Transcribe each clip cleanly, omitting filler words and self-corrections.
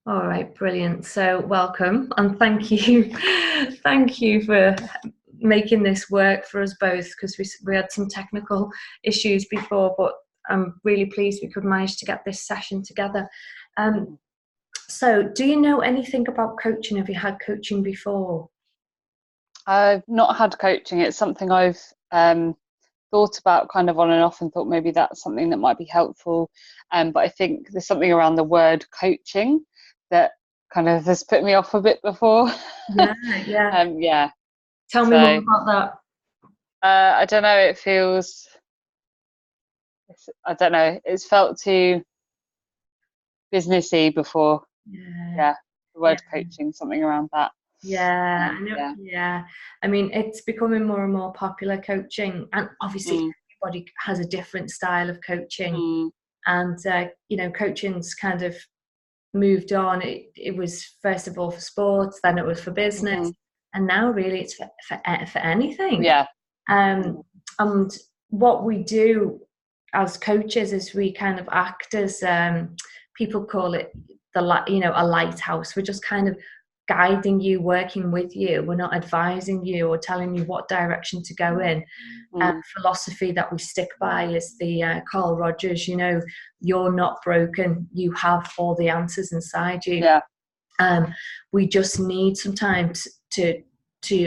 All right, brilliant. So welcome and thank you. Thank you for making this work for us both because we had some technical issues before, but I'm really pleased we could manage to get this session together. So do you know anything about coaching? Have you had coaching before? I've not had coaching. It's something I've thought about kind of on and off and thought maybe that's something that might be helpful. But I think there's something around the word coaching that kind of has put me off a bit before. Yeah, yeah. Yeah. Tell me more So about that. I don't know. I don't know. It's felt too businessy before. Yeah, Yeah. The yeah. word coaching, something around that. Yeah, I know. Yeah. Yeah, I mean, it's becoming more and more popular coaching, and obviously Mm, everybody has a different style of coaching. mm, And coaching's kind of moved on. It was first of all for sports, then it was for business, hmm. and now really it's for anything. Yeah. Um, and what we do as coaches is we kind of act as people call it a lighthouse. We're just kind of guiding you, working with you. We're not advising you or telling you what direction to go in. Mm, Philosophy that we stick by is the Carl Rogers, you're not broken, you have all the answers inside you. yeah. We just need sometimes to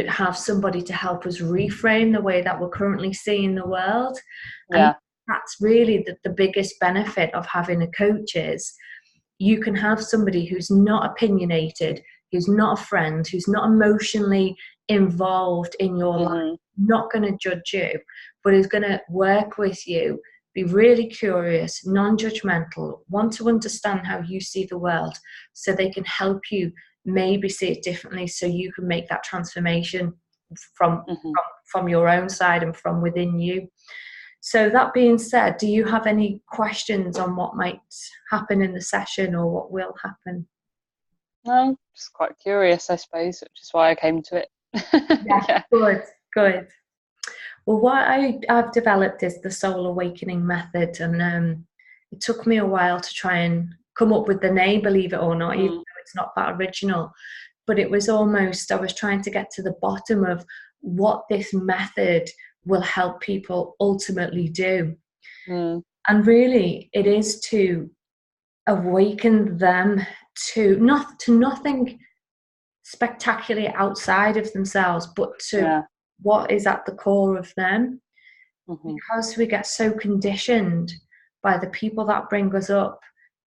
have somebody to help us reframe the way that we're currently seeing the world. And Yeah. that's really the biggest benefit of having a coach is you can have somebody who's not opinionated, who's not a friend, who's not emotionally involved in your life, Hmm. not going to judge you, but is going to work with you, be really curious, non-judgmental, want to understand how you see the world so they can help you maybe see it differently so you can make that transformation from Hmm. from your own side and from within you. So that being said, do you have any questions on what might happen in the session or what will happen? No, just quite curious, I suppose, which is why I came to it. Yeah, Yeah. good, good. Well, what I've developed is the soul awakening method, and it took me a while to try and come up with the name, believe it or not, even Mm, though it's not that original. But it was almost, I was trying to get to the bottom of what this method will help people ultimately do. mm, And really, it is to awaken them to nothing spectacularly outside of themselves, but to yeah. what is at the core of them. Hmm. Because we get so conditioned by the people that bring us up,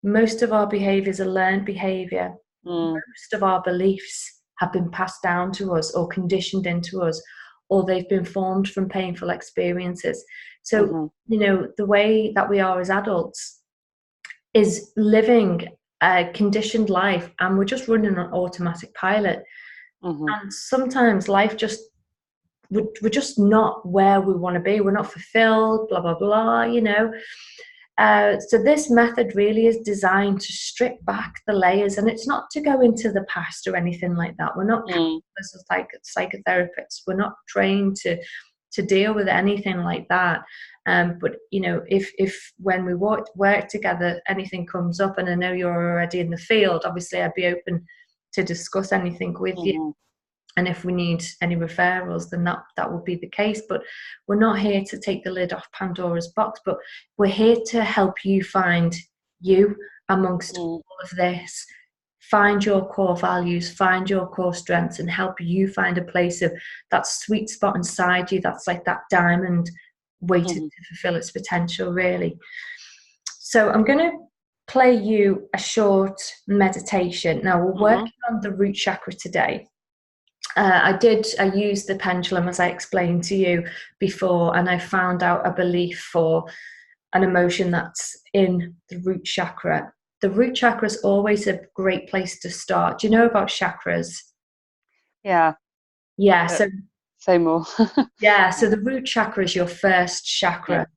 most of our behaviors are learned behavior. Mm, Most of our beliefs have been passed down to us or conditioned into us, or they've been formed from painful experiences. So, hmm. the way that we are as adults is living a conditioned life and we're just running on automatic pilot. Hmm. And sometimes life just we're just not where we want to be. We're not fulfilled, blah, blah, blah. So this method really is designed to strip back the layers, and it's not to go into the past or anything like that. We're not Mm, as like psychotherapists. We're not trained to deal with anything like that. But if when we work together, anything comes up, and I know you're already in the field, obviously I'd be open to discuss anything with you. hmm. And if we need any referrals, then that will be the case. But we're not here to take the lid off Pandora's box, but we're here to help you find you amongst Mm, all of this. Find your core values, find your core strengths, and help you find a place of that sweet spot inside you that's like that diamond waiting hmm. to fulfill its potential, really. So I'm going to play you a short meditation. Now, we're Hmm. working on the root chakra today. I used the pendulum as I explained to you before, and I found out a belief for an emotion that's in the root chakra. The root chakra is always a great place to start. Do you know about chakras? Yeah. Yeah, But so say more. yeah, so the root chakra is your first Yeah. chakra,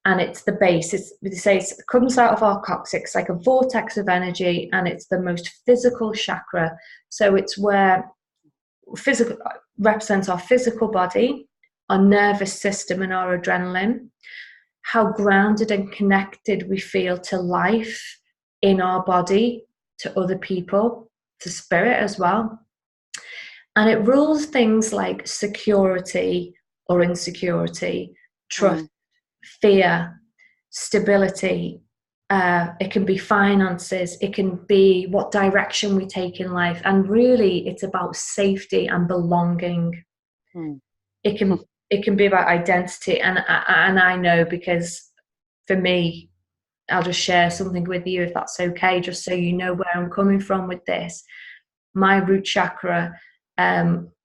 and it's the base. They say it comes out of our coccyx like a vortex of energy, and it's the most physical chakra. So it's where physical represents our physical body, our nervous system, and our adrenaline, how grounded and connected we feel to life in our body, to other people, to spirit as well. And it rules things like security or insecurity, trust, fear, stability. It can be finances, it can be what direction we take in life. And really, it's about safety and belonging. It can be about identity. And I know, because for me, I'll just share something with you if that's okay, just so you know where I'm coming from with this. My root chakra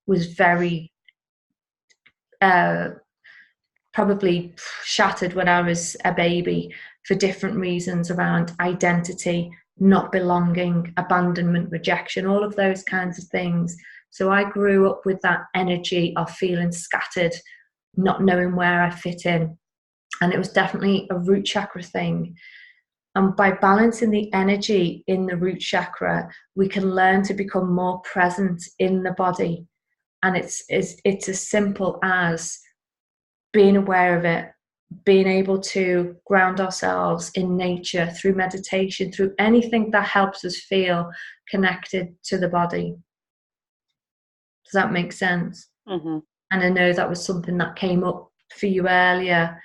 was very probably shattered when I was a baby for different reasons around identity, not belonging, abandonment, rejection, all of those kinds of things. So I grew up with that energy of feeling scattered, not knowing where I fit in. And it was definitely a root chakra thing. And by balancing the energy in the root chakra, we can learn to become more present in the body. And it's as simple as being aware of it, being able to ground ourselves in nature through meditation, through anything that helps us feel connected to the body. Does that make sense? Mm-hmm. And I know that was something that came up for you earlier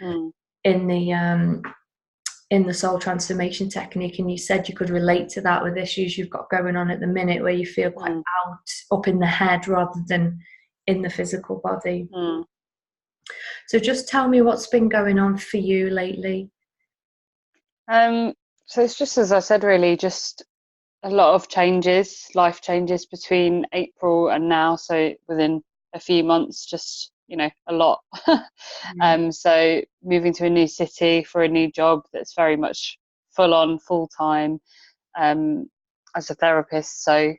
in the soul transformation technique, and you said you could relate to that with issues you've got going on at the minute, where you feel quite up in the head rather than in the physical body. So just tell me what's been going on for you lately. So it's just, as I said, really just a lot of changes, life changes between April and now. So within a few months, just, a lot. So moving to a new city for a new job that's very much full on, full time, as a therapist. So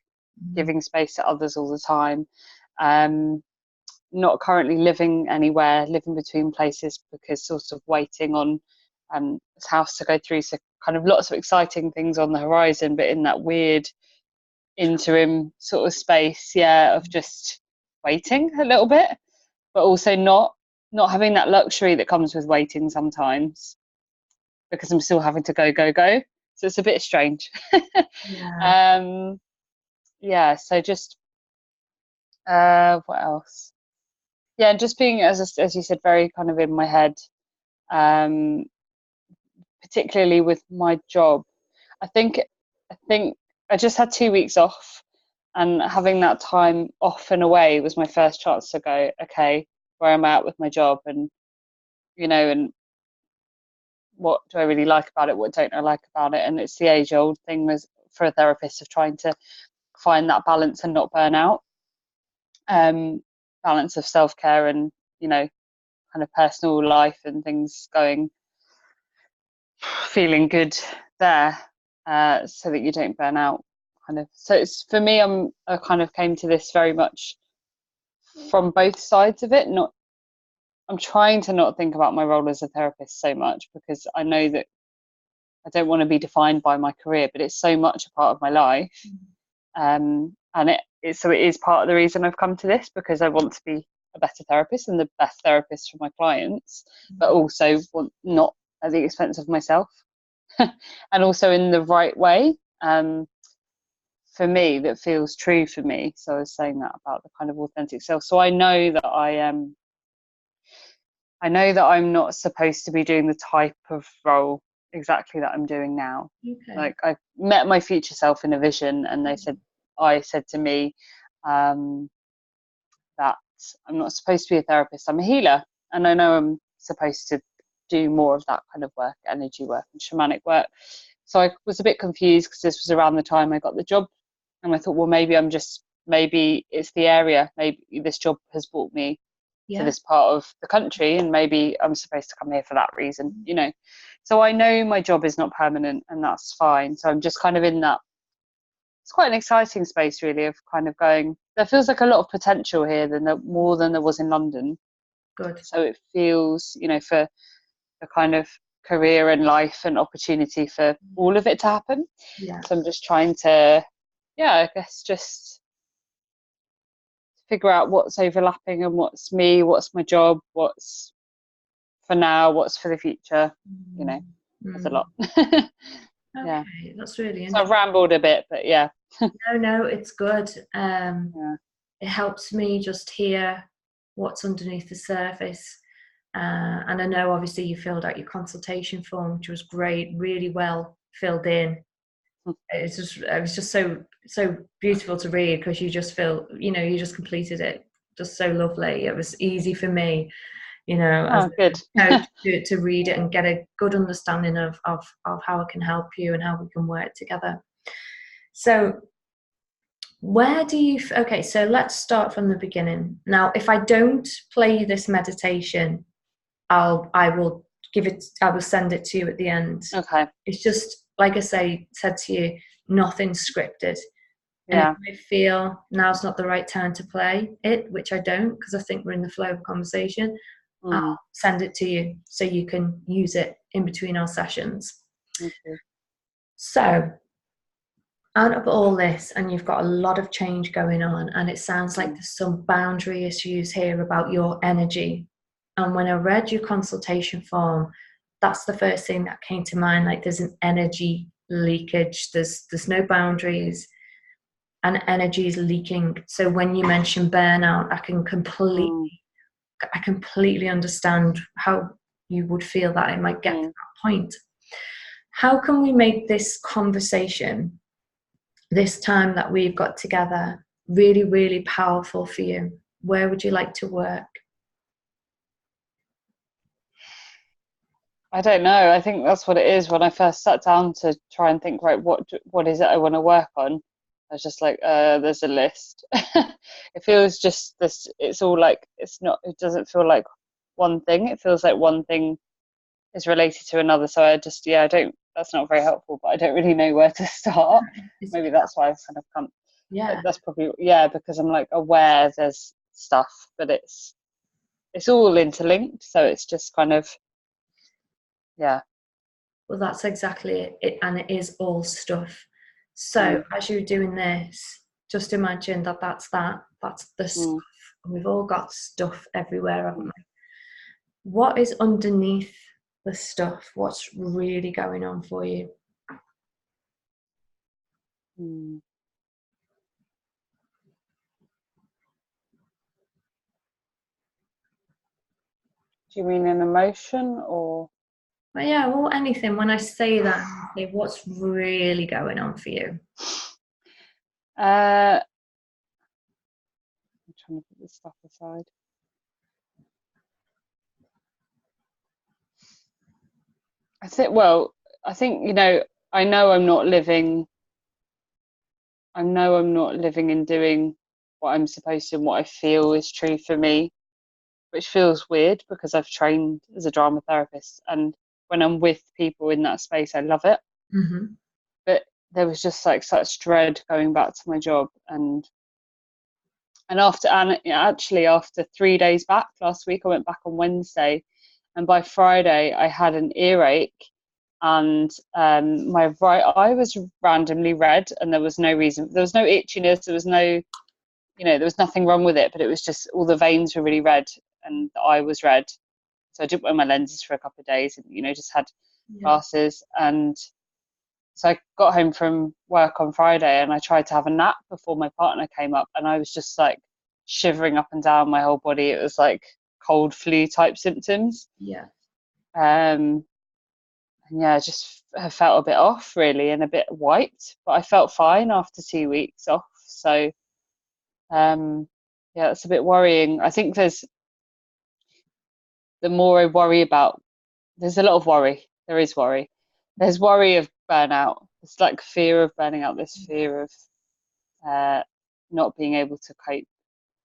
giving space to others all the time. Not currently living anywhere, living between places, because sort of waiting on this house to go through. So kind of lots of exciting things on the horizon, but in that weird interim sort of space, of just waiting a little bit, but also not having that luxury that comes with waiting sometimes, because I'm still having to go. So it's a bit strange. So just what else? Just being, as you said, very kind of in my head, particularly with my job. I think I just had 2 weeks off, and having that time off and away was my first chance to go, okay, where am I at with my job, and and what do I really like about it, what don't I like about it. And it's the age old thing was for a therapist of trying to find that balance and not burn out. Balance of self-care and kind of personal life and things going, feeling good there, so that you don't burn out, kind of. So it's, for me, I kind of came to this very much from both sides of it. I'm trying to not think about my role as a therapist so much, because I know that I don't want to be defined by my career, but it's so much a part of my life. And it is part of the reason I've come to this, because I want to be a better therapist and the best therapist for my clients, but also want not at the expense of myself, and also in the right way, for me, that feels true for me. So I was saying that about the kind of authentic self. So I know that I'm not supposed to be doing the type of role exactly that I'm doing now. Like, I met my future self in a vision, and I said to me, that I'm not supposed to be a therapist, I'm a healer. And I know I'm supposed to do more of that kind of work, energy work and shamanic work. So I was a bit confused, because this was around the time I got the job, and I thought, well, maybe it's the area, maybe this job has brought me to this part of the country, and maybe I'm supposed to come here for that reason, So I know my job is not permanent, and that's fine. So I'm just kind of in that, it's quite an exciting space, really, of kind of going, there feels like a lot of potential here, more than there was in London. Good. So it feels, for the kind of career and life and opportunity for all of it to happen. So I'm just trying to, I guess, just figure out what's overlapping and what's me, what's my job, what's for now, what's for the future. There's a lot. Yeah. Okay, that's really So I've interesting. rambled a bit, but yeah. No, it's good. Yeah. It helps me just hear what's underneath the surface. And I know obviously you filled out your consultation form, which was great, really well filled in. It was just so beautiful to read because you just feel, you just completed it just so lovely. It was easy for me, as Oh, good. a coach to read it and get a good understanding of how I can help you and how we can work together. So where do you okay, so let's start from the beginning. Now, if I don't play this meditation, I will send it to you at the end. Okay. It's just like said to you, nothing scripted. And if Yeah. I feel now's not the right time to play it, which I don't, because I think we're in the flow of conversation, Mm. I'll send it to you so you can use it in between our sessions. Okay. So out of all this, and you've got a lot of change going on, and it sounds like there's some boundary issues here about your energy. And when I read your consultation form, that's the first thing that came to mind. Like there's an energy leakage. There's no boundaries, and energy is leaking. So when you mention burnout, Mm. I completely understand how you would feel that it might get to Mm. that point. How can we make this conversation, this time that we've got together, really, really powerful for you? Where would you like to work? I don't know. I think that's what it is. When I first sat down to try and think, right, what is it I want to work on? I was just like, there's a list. It feels just this. It's all like it's not. It doesn't feel like one thing. It feels like one thing is related to another. So I just, yeah, I don't. That's not very helpful. But I don't really know where to start. Is Maybe it- that's why I've kind of come. yeah. That's probably, yeah, because I'm like aware there's stuff, but it's all interlinked. So it's just kind of, yeah. Well, that's exactly it, and it is all stuff. So Mm. as you're doing this, just imagine that's the stuff. Mm. We've all got stuff everywhere, haven't Mm. we? What is underneath the stuff? What's really going on for you? Mm. Do you mean an emotion or? Well, yeah, well, anything. When I say that, I say, what's really going on for you? I'm trying to put this stuff aside. Well, I think, I know I'm not living, I know I'm not living and doing what I'm supposed to and what I feel is true for me, which feels weird because I've trained as a drama therapist. And when I'm with people in that space, I love it. Mm-hmm. But there was just like such dread going back to my job. And actually after 3 days back last week, I went back on Wednesday, and by Friday I had an earache, and my right eye was randomly red, and there was no reason. There was no itchiness. There was no, there was nothing wrong with it, but it was just all the veins were really red, and the eye was red. So I didn't wear my lenses for a couple of days, and just had Yeah. glasses. And so I got home from work on Friday and I tried to have a nap before my partner came up, and I was just like shivering up and down my whole body. It was like cold flu type symptoms. Yeah. And yeah, I just have felt a bit off really and a bit wiped, but I felt fine after 2 weeks off. So yeah, it's a bit worrying. I think the more I worry about, there's a lot of worry. There is worry. There's worry of burnout. It's like fear of burning out, this fear of uh, not being able to cope.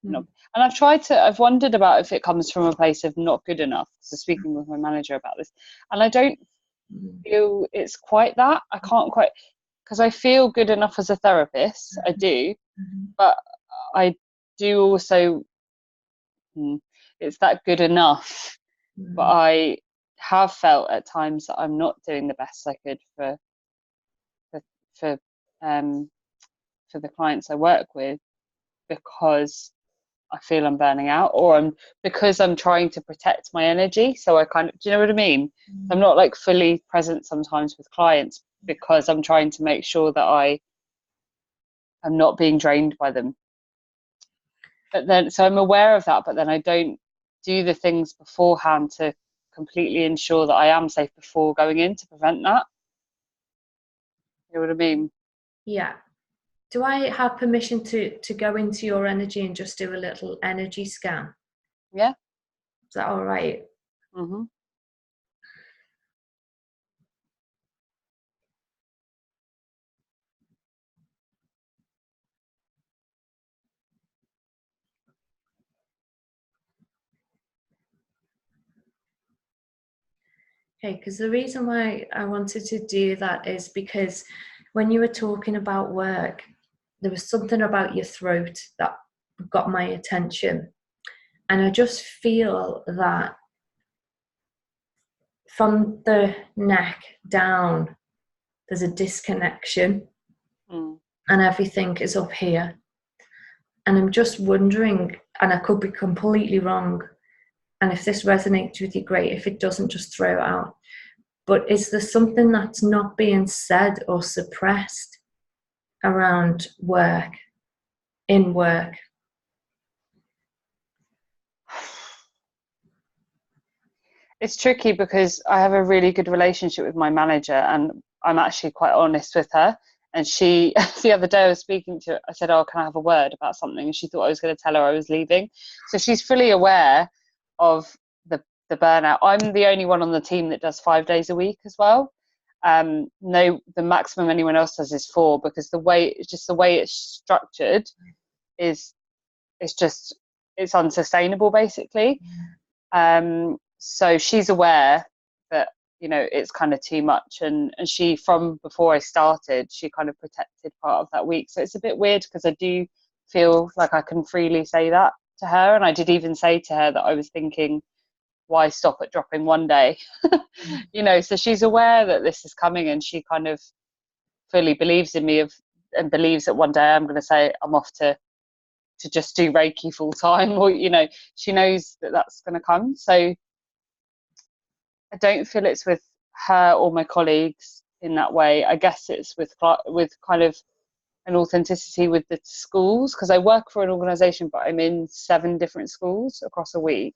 Mm. And I've wondered about if it comes from a place of not good enough. So speaking with my manager about this, and I don't Mm. feel it's quite that. I can't quite, because I feel good enough as a therapist. I do, Mm-hmm. but I do also, it's that good enough. But Mm. I have felt at times that I'm not doing the best I could for for um for the clients I work with, because I feel I'm burning out, or because I'm trying to protect my energy. So I kind of, do you know what I mean? I'm Mm. not like fully present sometimes with clients because I'm trying to make sure that I am not being drained by them. But then, so I'm aware of that, but then I don't do the things beforehand to completely ensure that I am safe before going in to prevent that. You know what I mean? Yeah. Do I have permission to go into your energy and just do a little energy scan? Yeah. Is that all right? Mm-hmm. Okay, because the reason why I wanted to do that is because when you were talking about work, there was something about your throat that got my attention. And I just feel that from the neck down, there's a disconnection and everything is up here. And I'm just wondering, and I could be completely wrong, and if this resonates with you, great. If it doesn't, just throw it out. But is there something that's not being said or suppressed around work, in work? It's tricky because I have a really good relationship with my manager, and I'm actually quite honest with her. And she, the other day I was speaking to her, I said, oh, can I have a word about something? And she thought I was going to tell her I was leaving. So she's fully aware of the burnout. I'm the only one on the team that does 5 days a week as well. No, the maximum anyone else does is 4, because the way it's structured is it's unsustainable basically. So she's aware that, you know, it's kind of too much, and she, from before I started, she kind of protected part of that week. So it's a bit weird because I do feel like I can freely say that to her, and I did even say to her that I was thinking, why stop at dropping 1 day? You know, so she's aware that this is coming, and she kind of fully believes in me and believes that one day I'm going to say I'm off to just do Reiki full time, or, you know, she knows that that's going to come. So I don't feel it's with her or my colleagues in that way. I guess it's with kind of an authenticity with the schools, because I work for an organisation, but I'm in 7 different schools across a week.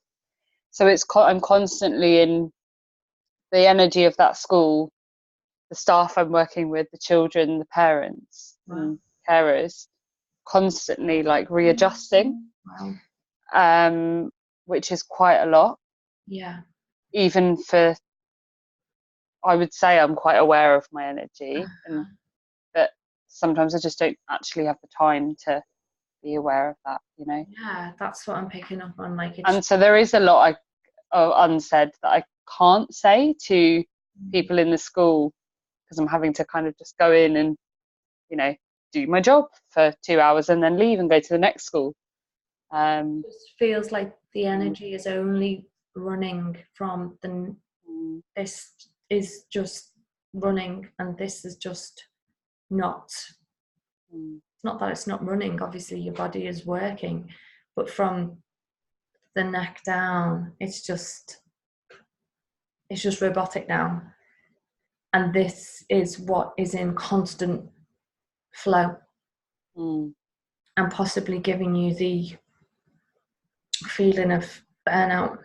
So I'm constantly in the energy of that school, the staff I'm working with, the children, the parents, and carers, constantly like readjusting. Which is quite a lot. Yeah. Even for, I would say I'm quite aware of my energy, and but sometimes I just don't actually have the time to be aware of that, you know. Yeah, that's what I'm picking up on. Like, And so there is a lot unsaid that I can't say to people in the school, because I'm having to kind of just go in and, you know, do my job for 2 hours and then leave and go to the next school. It just feels like the energy is only running from this is just running, and this is just not. It's not that it's not running. Obviously, your body is working, but from the neck down, it's just robotic now. And this is what is in constant flow, and possibly giving you the feeling of burnout.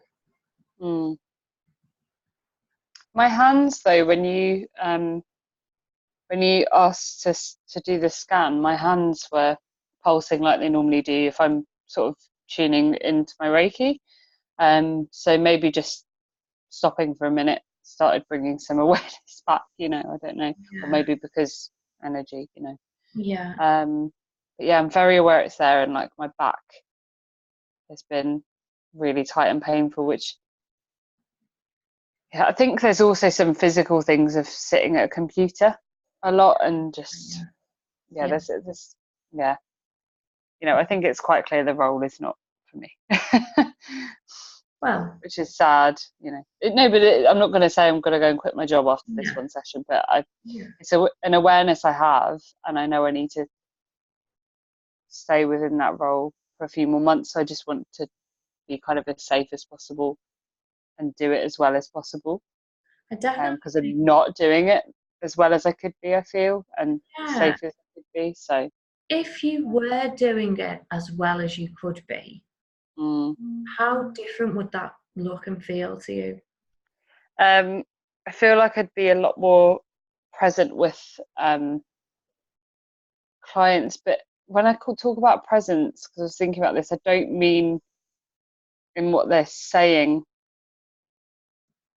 My hands, though, when you asked to do the scan, my hands were pulsing like they normally do if I'm sort of tuning into my Reiki. So maybe just stopping for a minute started bringing some awareness back, you know, I don't know. Yeah. Or maybe because energy, you know. Yeah. But yeah, I'm very aware it's there, and like my back has been really tight and painful, which, yeah, I think there's also some physical things of sitting at a computer a lot, and just there's yeah, you know, I think it's quite clear the role is not for me. Well, which is sad, you know. I'm not going to say I'm going to go and quit my job after this one session, but it's an awareness I have, and I know I need to stay within that role for a few more months. So I just want to be kind of as safe as possible and do it as well as possible. I definitely, because I'm not doing it as well as I could be, I feel, and Yeah. safe as I could be. So If you were doing it as well as you could be, mm. how different would that look and feel to you? I feel like I'd be a lot more present with clients, but when I could talk about presence, because I was thinking about this, I don't mean in what they're saying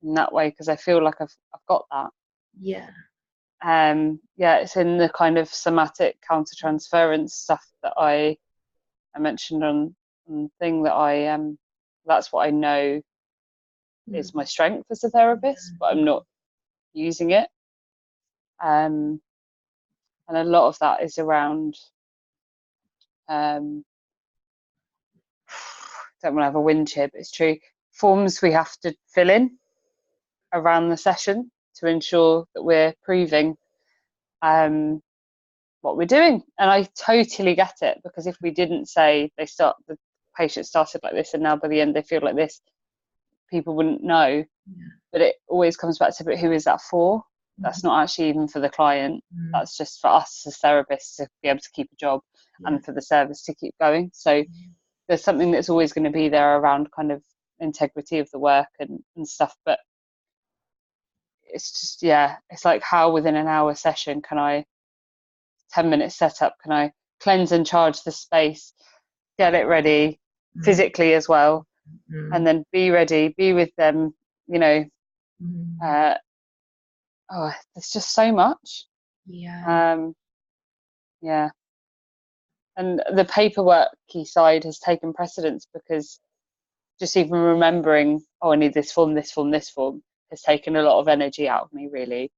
in that way, because I feel like I've got that. Yeah. Yeah, it's in the kind of somatic countertransference stuff that I mentioned on thing that that's what I know is my strength as a therapist, but I'm not using it. And a lot of that is around don't want to have a wind chip, it's true, forms we have to fill in around the session to ensure that we're proving what we're doing. And I totally get it, because if we didn't say the patient started like this and now by the end they feel like this, people wouldn't know. But it always comes back to, but who is that for? That's not actually even for the client. That's just for us as therapists to be able to keep a job and for the service to keep going. So there's something that's always going to be there around kind of integrity of the work and stuff. But it's just, yeah, it's like, how within an hour session can I, 10 minutes setup, can I cleanse and charge the space, get it ready physically as well, and then be ready, be with them, you know. Oh, there's just so much. Yeah. And the paperworky side has taken precedence, because just even remembering, oh, I need this form, this form, this form, has taken a lot of energy out of me, really.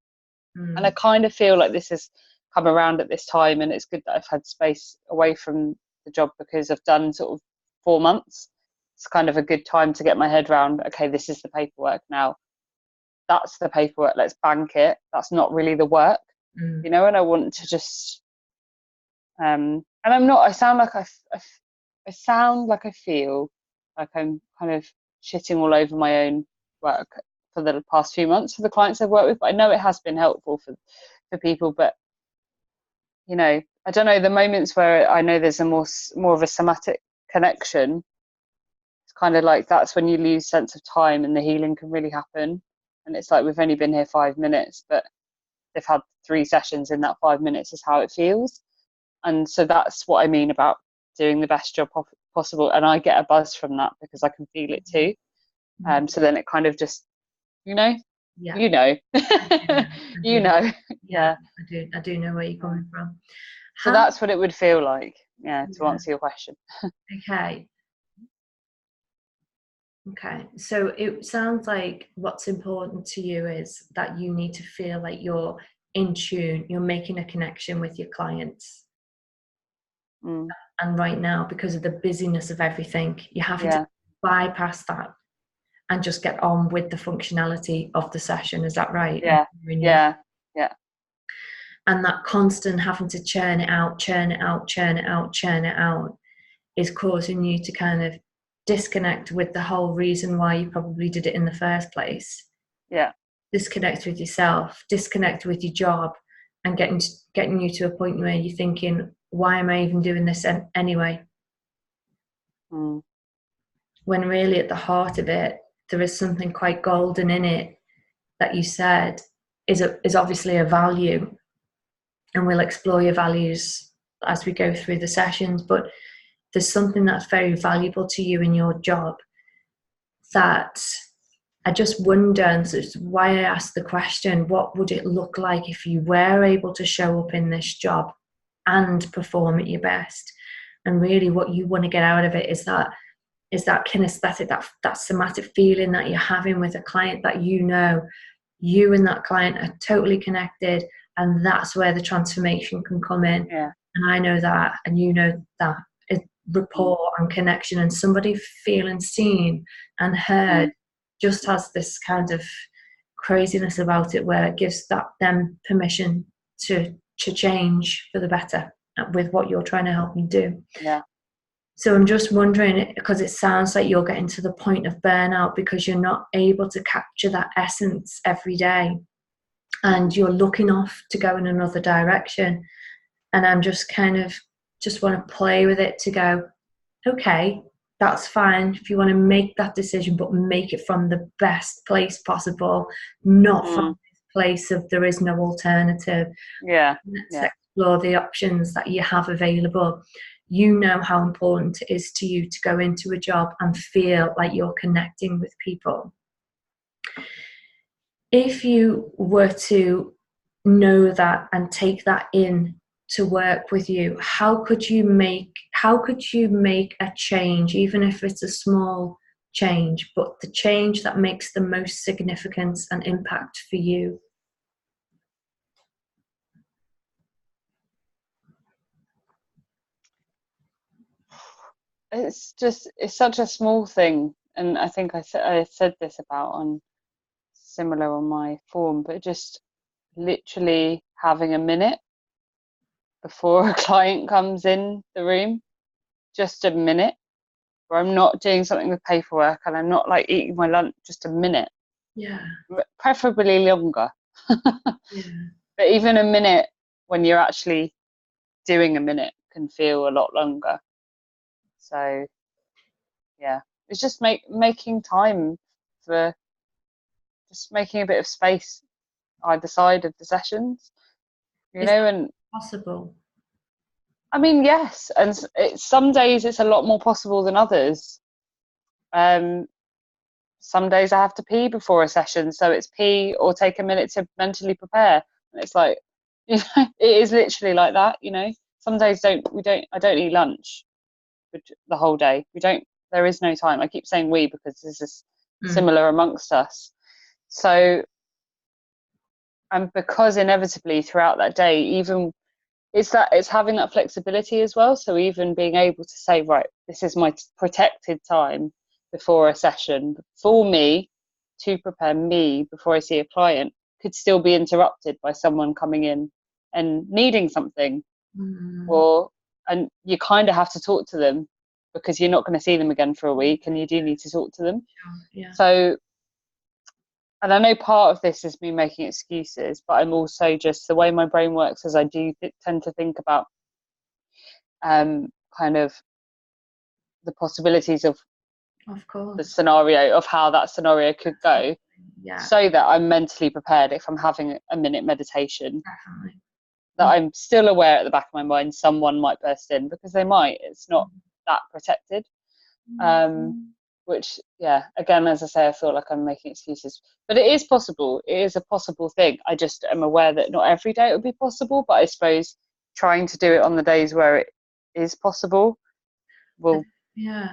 And I kind of feel like this has come around at this time, and it's good that I've had space away from the job, because I've done sort of 4 months. It's kind of a good time to get my head around, okay, this is the paperwork now. That's the paperwork, let's bank it. That's not really the work, you know. And I want to just and I'm not, I sound like I feel like I'm kind of shitting all over my own work for the past few months for the clients I've worked with, but I know it has been helpful for people. But you know, I don't know, the moments where I know there's a more of a somatic connection, it's kind of like, that's when you lose sense of time and the healing can really happen. And it's like, we've only been here 5 minutes, but they've had 3 sessions in that 5 minutes is how it feels. And so that's what I mean about doing the best job possible. And I get a buzz from that, because I can feel it too. So then it kind of just, you know, you know, you know. Yeah. I do know where you're coming from. So that's what it would feel like, to answer your question. Okay, so it sounds like what's important to you is that you need to feel like you're in tune, you're making a connection with your clients. And right now, because of the busyness of everything, you're having to bypass that and just get on with the functionality of the session. Is that right? Yeah. And that constant having to churn it out is causing you to kind of disconnect with the whole reason why you probably did it in the first place. Yeah. Disconnect with yourself, disconnect with your job, and getting you to a point where you're thinking, why am I even doing this anyway? When really at the heart of it, there is something quite golden in it that you said is obviously a value, and we'll explore your values as we go through the sessions, but there's something that's very valuable to you in your job that I just wonder, and this is why I asked the question, what would it look like if you were able to show up in this job and perform at your best? And really what you want to get out of it is that kinesthetic, that somatic feeling that you're having with a client, that you know you and that client are totally connected, and that's where the transformation can come in. And I know that, and you know that. Rapport and connection, and somebody feeling seen and heard just has this kind of craziness about it, where it gives them permission to change for the better with what you're trying to help them do. So I'm just wondering, because it sounds like you're getting to the point of burnout because you're not able to capture that essence every day. and you're looking off to go in another direction. And I'm just kind of just want to play with it to go, okay, that's fine if you want to make that decision, but make it from the best place possible, not from this place of there is no alternative. Yeah. Let's explore the options that you have available. You know how important it is to you to go into a job and feel like you're connecting with people. If you were to know that and take that in to work with you, how could you make a change, even if it's a small change, but the change that makes the most significance and impact for you? It's such a small thing, and I think I said this about on similar on my form, but just literally having a minute before a client comes in the room, just a minute where I'm not doing something with paperwork and I'm not like eating my lunch, just a minute. Yeah. Preferably longer. Yeah. But even a minute when you're actually doing a minute can feel a lot longer. So yeah, it's just making time for just making a bit of space either side of the sessions, you Is know. that And possible? I mean, yes, and some days it's a lot more possible than others. Some days I have to pee before a session, so it's pee or take a minute to mentally prepare. And it's like, you know, it is literally like that, you know. Some days I don't eat lunch the whole day. There is no time. I keep saying we because this is similar amongst us. So, and because inevitably throughout that day, even it's having that flexibility as well. So even being able to say, right, this is my protected time before a session for me to prepare me before I see a client could still be interrupted by someone coming in and needing something, and you kind of have to talk to them because you're not going to see them again for a week, and you do need to talk to them. Yeah. So, and I know part of this is me making excuses, but I'm also just the way my brain works is I do tend to think about kind of the possibilities of the scenario, of how that scenario could go, so that I'm mentally prepared if I'm having a minute meditation. Definitely. That I'm still aware at the back of my mind someone might burst in, because they might. It's not that protected. Which, yeah, again, as I say, I feel like I'm making excuses, but it is possible. It is a possible thing. I just am aware that not every day it would be possible, but I suppose trying to do it on the days where it is possible will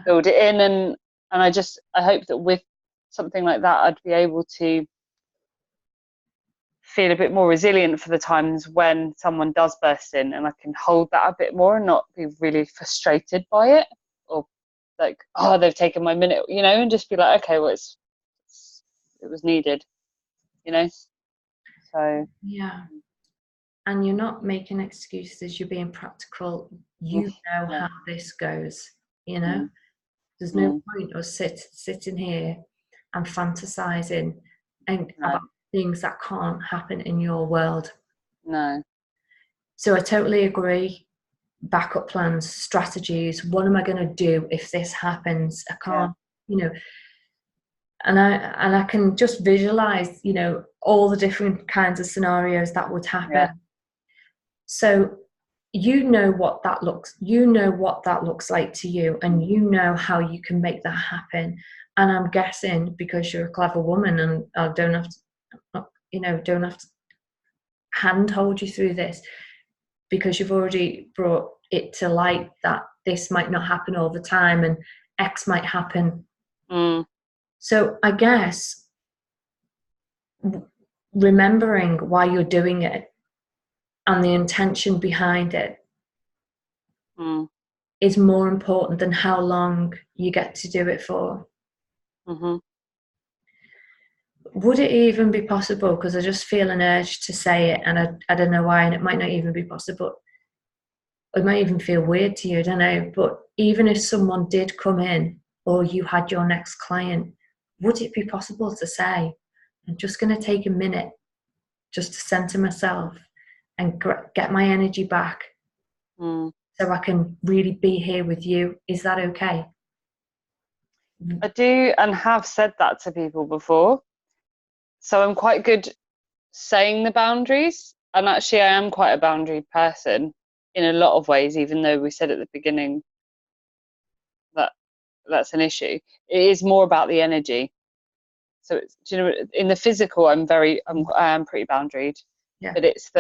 build it in. And I hope that with something like that, I'd be able to feel a bit more resilient for the times when someone does burst in, and I can hold that a bit more and not be really frustrated by it, or like, oh, they've taken my minute, you know, and just be like, okay, well, it was needed, you know. So yeah. And you're not making excuses, you're being practical. You know how this goes, you know. There's no point of sitting here and fantasizing and about things that can't happen in your world. No. So I totally agree. Backup plans, strategies. What am I going to do if this happens? I can't, you know. And I can just visualize, you know, all the different kinds of scenarios that would happen. Yeah. So you know what that looks like to you, and you know how you can make that happen. And I'm guessing because you're a clever woman, and I don't have to handhold you through this, because you've already brought it to light that this might not happen all the time and X might happen. So I guess remembering why you're doing it and the intention behind it is more important than how long you get to do it for. Would it even be possible, because I just feel an urge to say it, and I don't know why, and it might not even be possible, it might even feel weird to you, I don't know, but even if someone did come in or you had your next client, would it be possible to say, I'm just going to take a minute just to center myself and get my energy back Mm. so I can really be here with you. Is that okay? I do and have said that to people before. So I'm quite good saying the boundaries. And actually, I am quite a boundary person in a lot of ways, even though we said at the beginning that that's an issue. It is more about the energy. So it's, do you know, in the physical, I am pretty boundaried, Yeah. but it's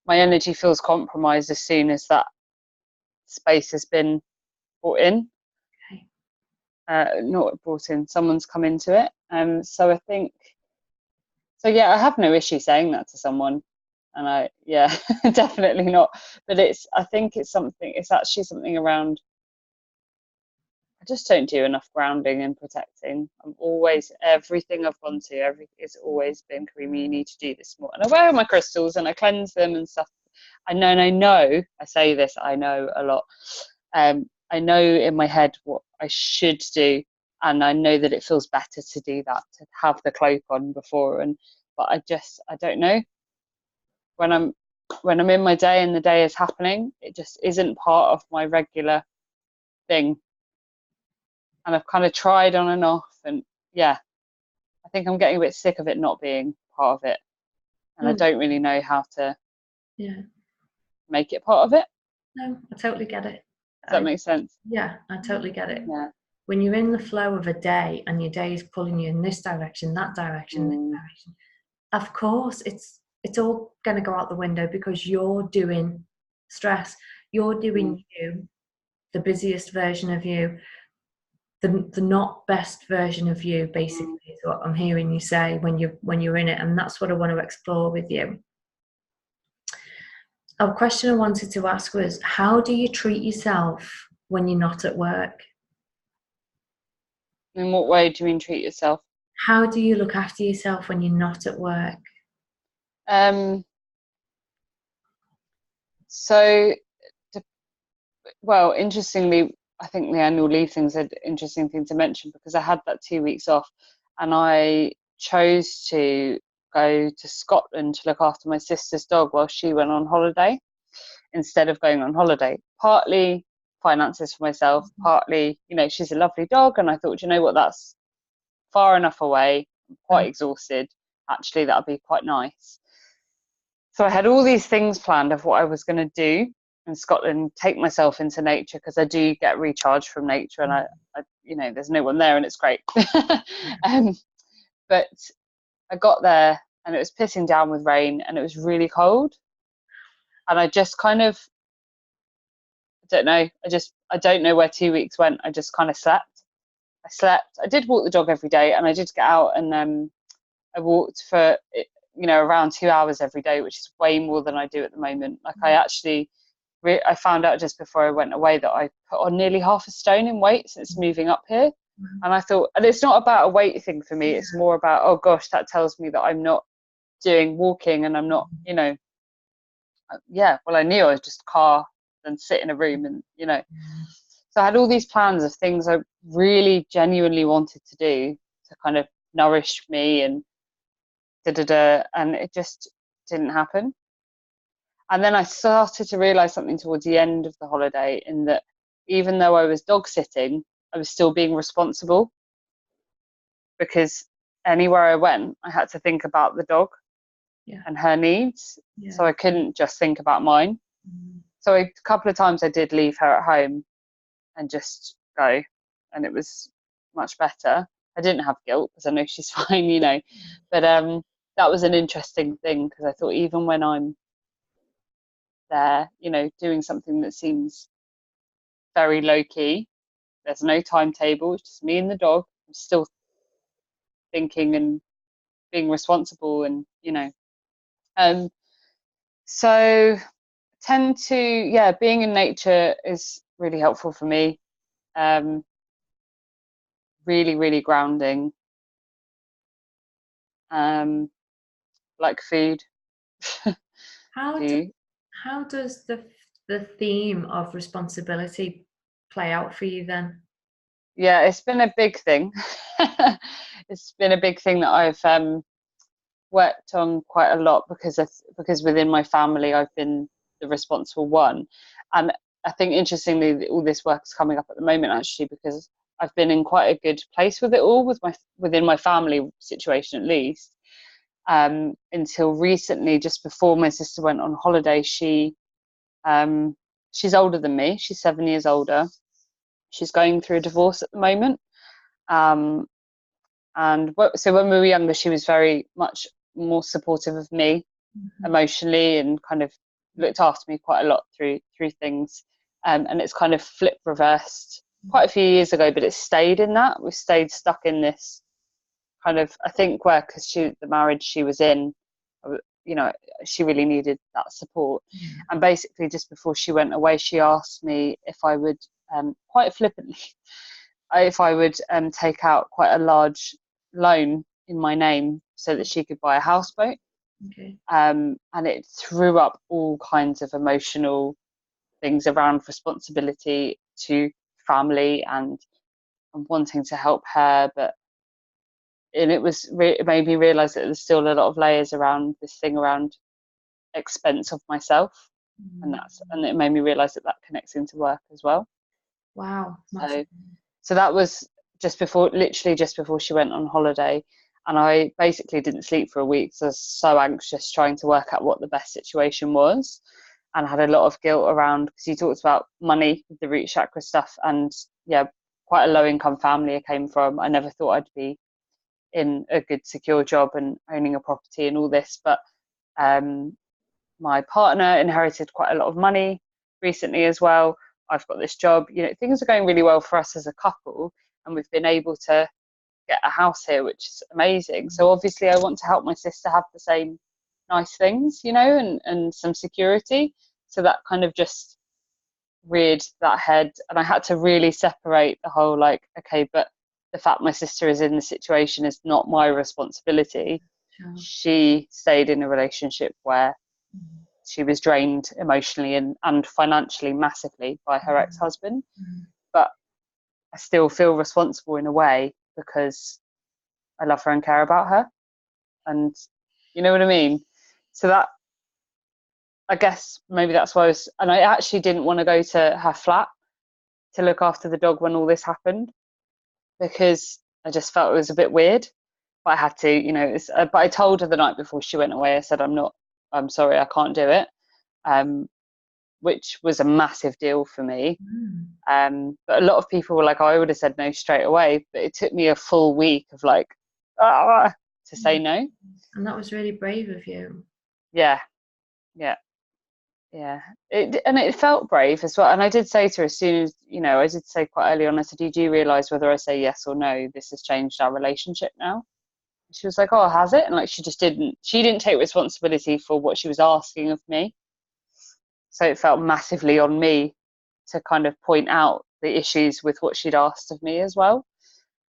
my energy feels compromised as soon as that space has been brought in. Okay. Not brought in, someone's come into it. So I think, so yeah, I have no issue saying that to someone. And yeah, definitely not. But I think it's actually something around, I just don't do enough grounding and protecting. Everything I've gone to, it's always been, Karima, you need to do this more. And I wear my crystals and I cleanse them and stuff. I say this, I know a lot. I know in my head what I should do. And I know that it feels better to do that, to have the cloak on before. But I don't know. When I'm in my day and the day is happening, it just isn't part of my regular thing. And I've kind of tried on and off, and yeah, I think I'm getting a bit sick of it not being part of it, and I don't really know how to make it part of it. No, I totally get it. Does that make sense? Yeah, I totally get it. Yeah. When you're in the flow of a day and your day is pulling you in this direction, that direction, this direction, of course it's all going to go out the window because you're doing stress. You're doing you, the busiest version of you, the not best version of you, basically, is what I'm hearing you say when you're in it, and that's what I want to explore with you. A question I wanted to ask was, how do you treat yourself when you're not at work? In what way do you mean treat yourself? How do you look after yourself when you're not at work? So, well, interestingly, I think the annual leave thing's an interesting thing to mention because I had that 2 weeks off and I chose to go to Scotland to look after my sister's dog while she went on holiday instead of going on holiday. Partly finances for myself, partly, she's a lovely dog. And I thought, you know what, that's far enough away. I'm quite exhausted. Actually, that would be quite nice. So I had all these things planned of what I was going to do in Scotland, take myself into nature because I do get recharged from nature, and I there's no one there, and it's great. But I got there, and it was pissing down with rain, and it was really cold, and I just kind of, I don't know, I don't know where 2 weeks went. I just kind of slept. I did walk the dog every day, and I did get out, and I walked for around 2 hours every day, which is way more than I do at the moment. Like I found out just before I went away that I put on nearly half a stone in weight since moving up here. And I thought, and it's not about a weight thing for me. It's more about, oh gosh, that tells me that I'm not doing walking and I'm not, well, I knew I was just car and sit in a room and, so I had all these plans of things I really genuinely wanted to do to kind of nourish me and and it just didn't happen. And then I started to realize something towards the end of the holiday, in that even though I was dog sitting, I was still being responsible, because anywhere I went, I had to think about the dog and her needs. So I couldn't just think about mine. So a couple of times I did leave her at home and just go, and it was much better. I didn't have guilt because I know she's fine, but that was an interesting thing, because I thought even when I'm there, doing something that seems very low key, there's no timetable, it's just me and the dog, I'm still thinking and being responsible, and so tend to, being in nature is really helpful for me. Really, really grounding. Like food. How does the theme of responsibility play out for you then? Yeah, it's been a big thing. It's been a big thing that I've worked on quite a lot because within my family I've been the responsible one, and I think interestingly all this work is coming up at the moment actually because I've been in quite a good place with it all within my family situation at least, until recently, just before my sister went on holiday. She's older than me. She's 7 years older. She's going through a divorce at the moment. Um, so when we were younger, she was very much more supportive of me emotionally and kind of looked after me quite a lot through things. And it's kind of flip reversed quite a few years ago, but it's stayed in that. We've stayed stuck in this kind of, I think, where because the marriage she was in, you know, she really needed that support. And basically, just before she went away, she asked me if I would, quite flippantly, if I would take out quite a large loan in my name so that she could buy a houseboat. Okay. And it threw up all kinds of emotional things around responsibility to family and wanting to help her, and it made me realize that there's still a lot of layers around this thing around expense of myself, and it made me realize that connects into work as well. Wow. So that was literally just before she went on holiday, and I basically didn't sleep for a week. So I was so anxious trying to work out what the best situation was, and I had a lot of guilt around because you talked about money with the root chakra stuff, and yeah, quite a low income family I came from. I never thought I'd be in a good secure job and owning a property and all this, but my partner inherited quite a lot of money recently as well. I've got this job, things are going really well for us as a couple, and we've been able to get a house here, which is amazing. So obviously I want to help my sister have the same nice things, and some security. So that kind of just reared that head, and I had to really separate the whole, like, okay, but the fact my sister is in the situation is not my responsibility. Sure. She stayed in a relationship where she was drained emotionally and financially massively by her ex-husband, but I still feel responsible in a way because I love her and care about her, and you know what I mean. So that, I guess maybe that's why and I actually didn't want to go to her flat to look after the dog when all this happened, because I just felt it was a bit weird. But I had to, but I told her the night before she went away, I said, I'm sorry, I can't do it, which was a massive deal for me. But a lot of people were like, I would have said no straight away, but it took me a full week of like, to say no. And that was really brave of you. Yeah. It felt brave as well. And I did say to her as soon as, I did say quite early on, I said, you do realise whether I say yes or no, this has changed our relationship now? She was like, oh, has it? And like, she didn't take responsibility for what she was asking of me. So it felt massively on me to kind of point out the issues with what she'd asked of me as well.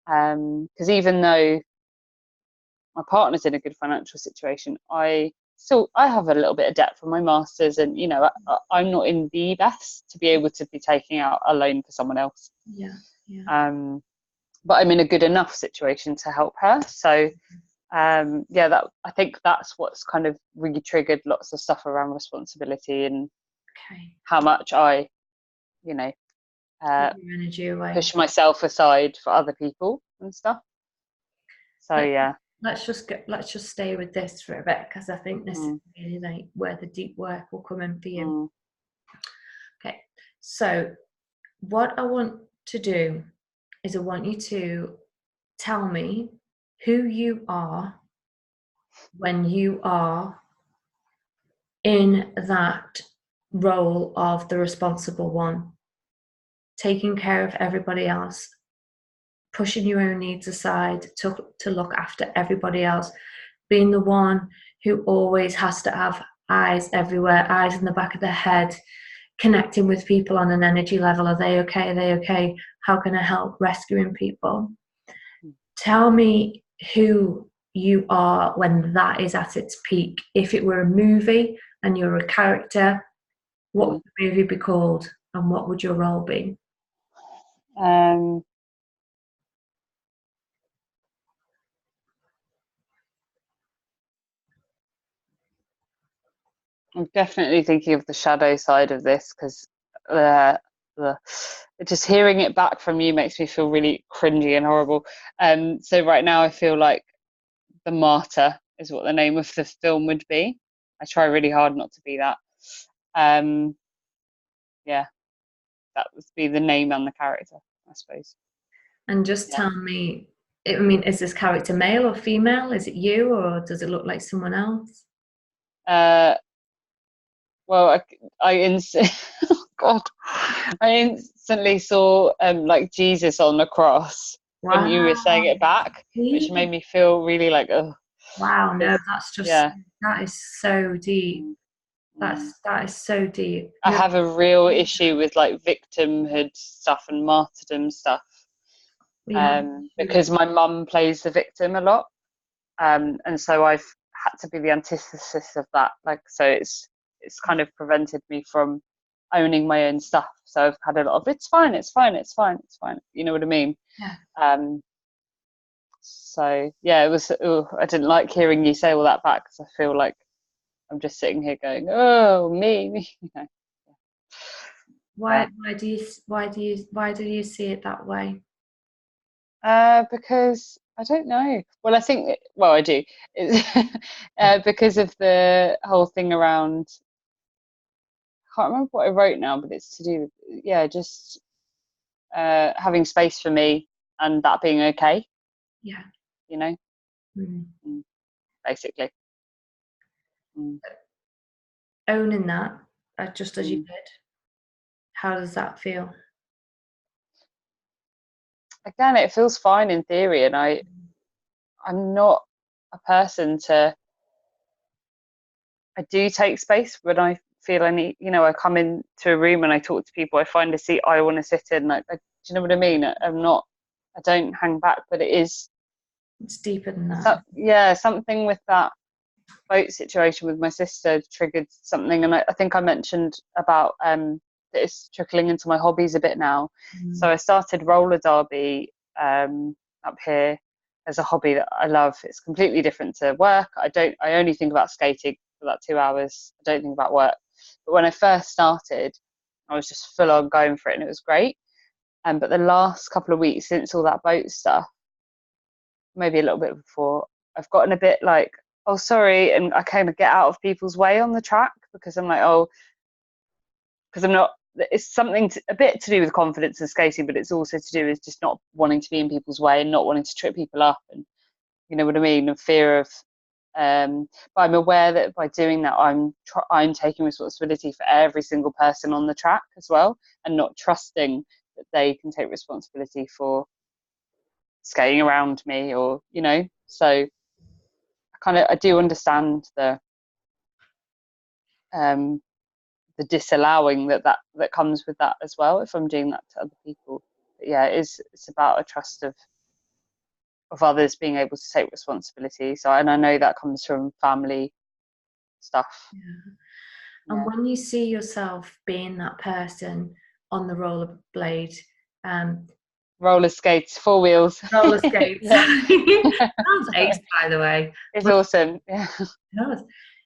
Because even though my partner's in a good financial situation, I have a little bit of debt from my masters, and I'm not in the best to be able to be taking out a loan for someone else. But I'm in a good enough situation to help her. So that, I think that's what's kind of really triggered lots of stuff around responsibility and how much I push myself aside for other people and stuff. So let's just stay with this for a bit, because I think this is really like where the deep work will come in for you. Okay, so what I want to do is I want you to tell me who you are when you are in that role of the responsible one, taking care of everybody else, pushing your own needs aside to look after everybody else, being the one who always has to have eyes everywhere, eyes in the back of their head, connecting with people on an energy level. Are they okay? Are they okay? How can I help? Rescuing people. Tell me who you are when that is at its peak. If it were a movie and you're a character, what would the movie be called, and what would your role be? I'm definitely thinking of the shadow side of this because the just hearing it back from you makes me feel really cringy and horrible. So right now I feel like The Martyr is what the name of the film would be. I try really hard not to be that. Um, yeah, that would be the name and the character, I suppose. And just Yeah. tell me, I mean, is this character male or female? Is it you, or does it look like someone else? Uh, well, oh God, I instantly saw like Jesus on the cross when you were saying Wow. it back, which made me feel really like, oh, Wow, no, because that's just yeah. that is so deep. Mm, mm. That is so deep. I No, have a real issue with like victimhood stuff and martyrdom stuff, we have because my mum plays the victim a lot, and so I've had to be the antithesis of that. Like, so it's kind of prevented me from owning my own stuff. So I've had a lot of it's fine, it's fine, it's fine, it's fine. You know what I mean? yeah. Um, so yeah, it was. Ooh, I didn't like hearing you say all that back because I feel like I'm just sitting here going, "Oh, me," you know. Yeah. Why do you see it that way? Because I don't know. Well, I think, well, I do. It's because of the whole thing around, I can't remember what I wrote now, but it's to do with, yeah, just having space for me and that being okay, Yeah. you know, Mm. mm, basically. Mm, Owning that, just as you mm. did, how does that feel? Again, it feels fine in theory, and I'm not a person to, I do take space when I feel I need, I come into a room and I talk to people, I find a seat I want to sit in. Do you know what I mean? I'm not, I don't hang back, but it is, It's deeper than that. so, yeah, something with that boat situation with my sister triggered something. And I think I mentioned about that it's trickling into my hobbies a bit now. So Mm. I started roller derby up here as a hobby that I love. It's completely different to work. I only think about skating for that 2 hours. I don't think about work. But when I first started, I was just full on going for it and it was great. But the last couple of weeks since all that boat stuff, maybe a little bit before, I've gotten a bit like, oh, sorry, and I kind of get out of people's way on the track because I'm like, oh, because I'm not. It's something a bit to do with confidence and skating, but it's also to do with just not wanting to be in people's way and not wanting to trip people up, and you know what I mean, and fear of. But I'm aware that by doing that, I'm taking responsibility for every single person on the track as well, and not trusting that they can take responsibility for skating around me, or so I do understand um, the disallowing that comes with that as well if I'm doing that to other people. But yeah, it's about a trust of others being able to take responsibility. So, and I know that comes from family stuff. Yeah. And Yeah, when you see yourself being that person on the rollerblade, um, roller skates, four wheels. roller skates, Yeah, sounds ace, by the way. it's When, awesome. Yeah. but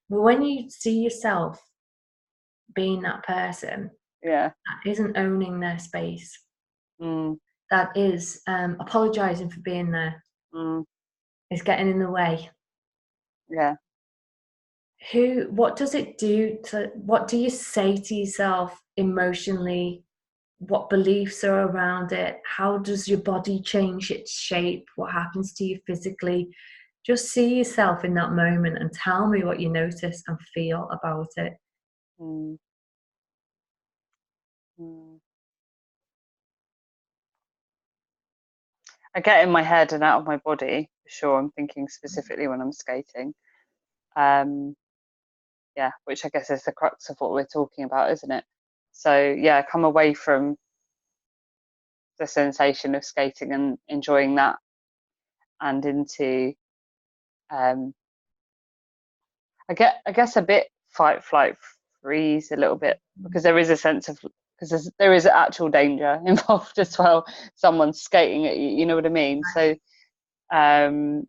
when you see yourself being that person Yeah. that isn't owning their space, Mm, that is apologizing for being there, mm, is getting in the way. yeah. What does it do to, what do you say to yourself emotionally? What beliefs are around it? How does your body change its shape? What happens to you physically? Just see yourself in that moment and tell me what you notice and feel about it. Mm, mm. I get in my head and out of my body for sure. I'm thinking specifically when I'm skating. Um, yeah, which I guess is the crux of what we're talking about, isn't it? So yeah, come away from the sensation of skating and enjoying that, and into um, I guess a bit fight, flight, freeze a little bit, because there is a sense of, because there is actual danger involved as well. Someone's skating at you, you know what I mean? So, um,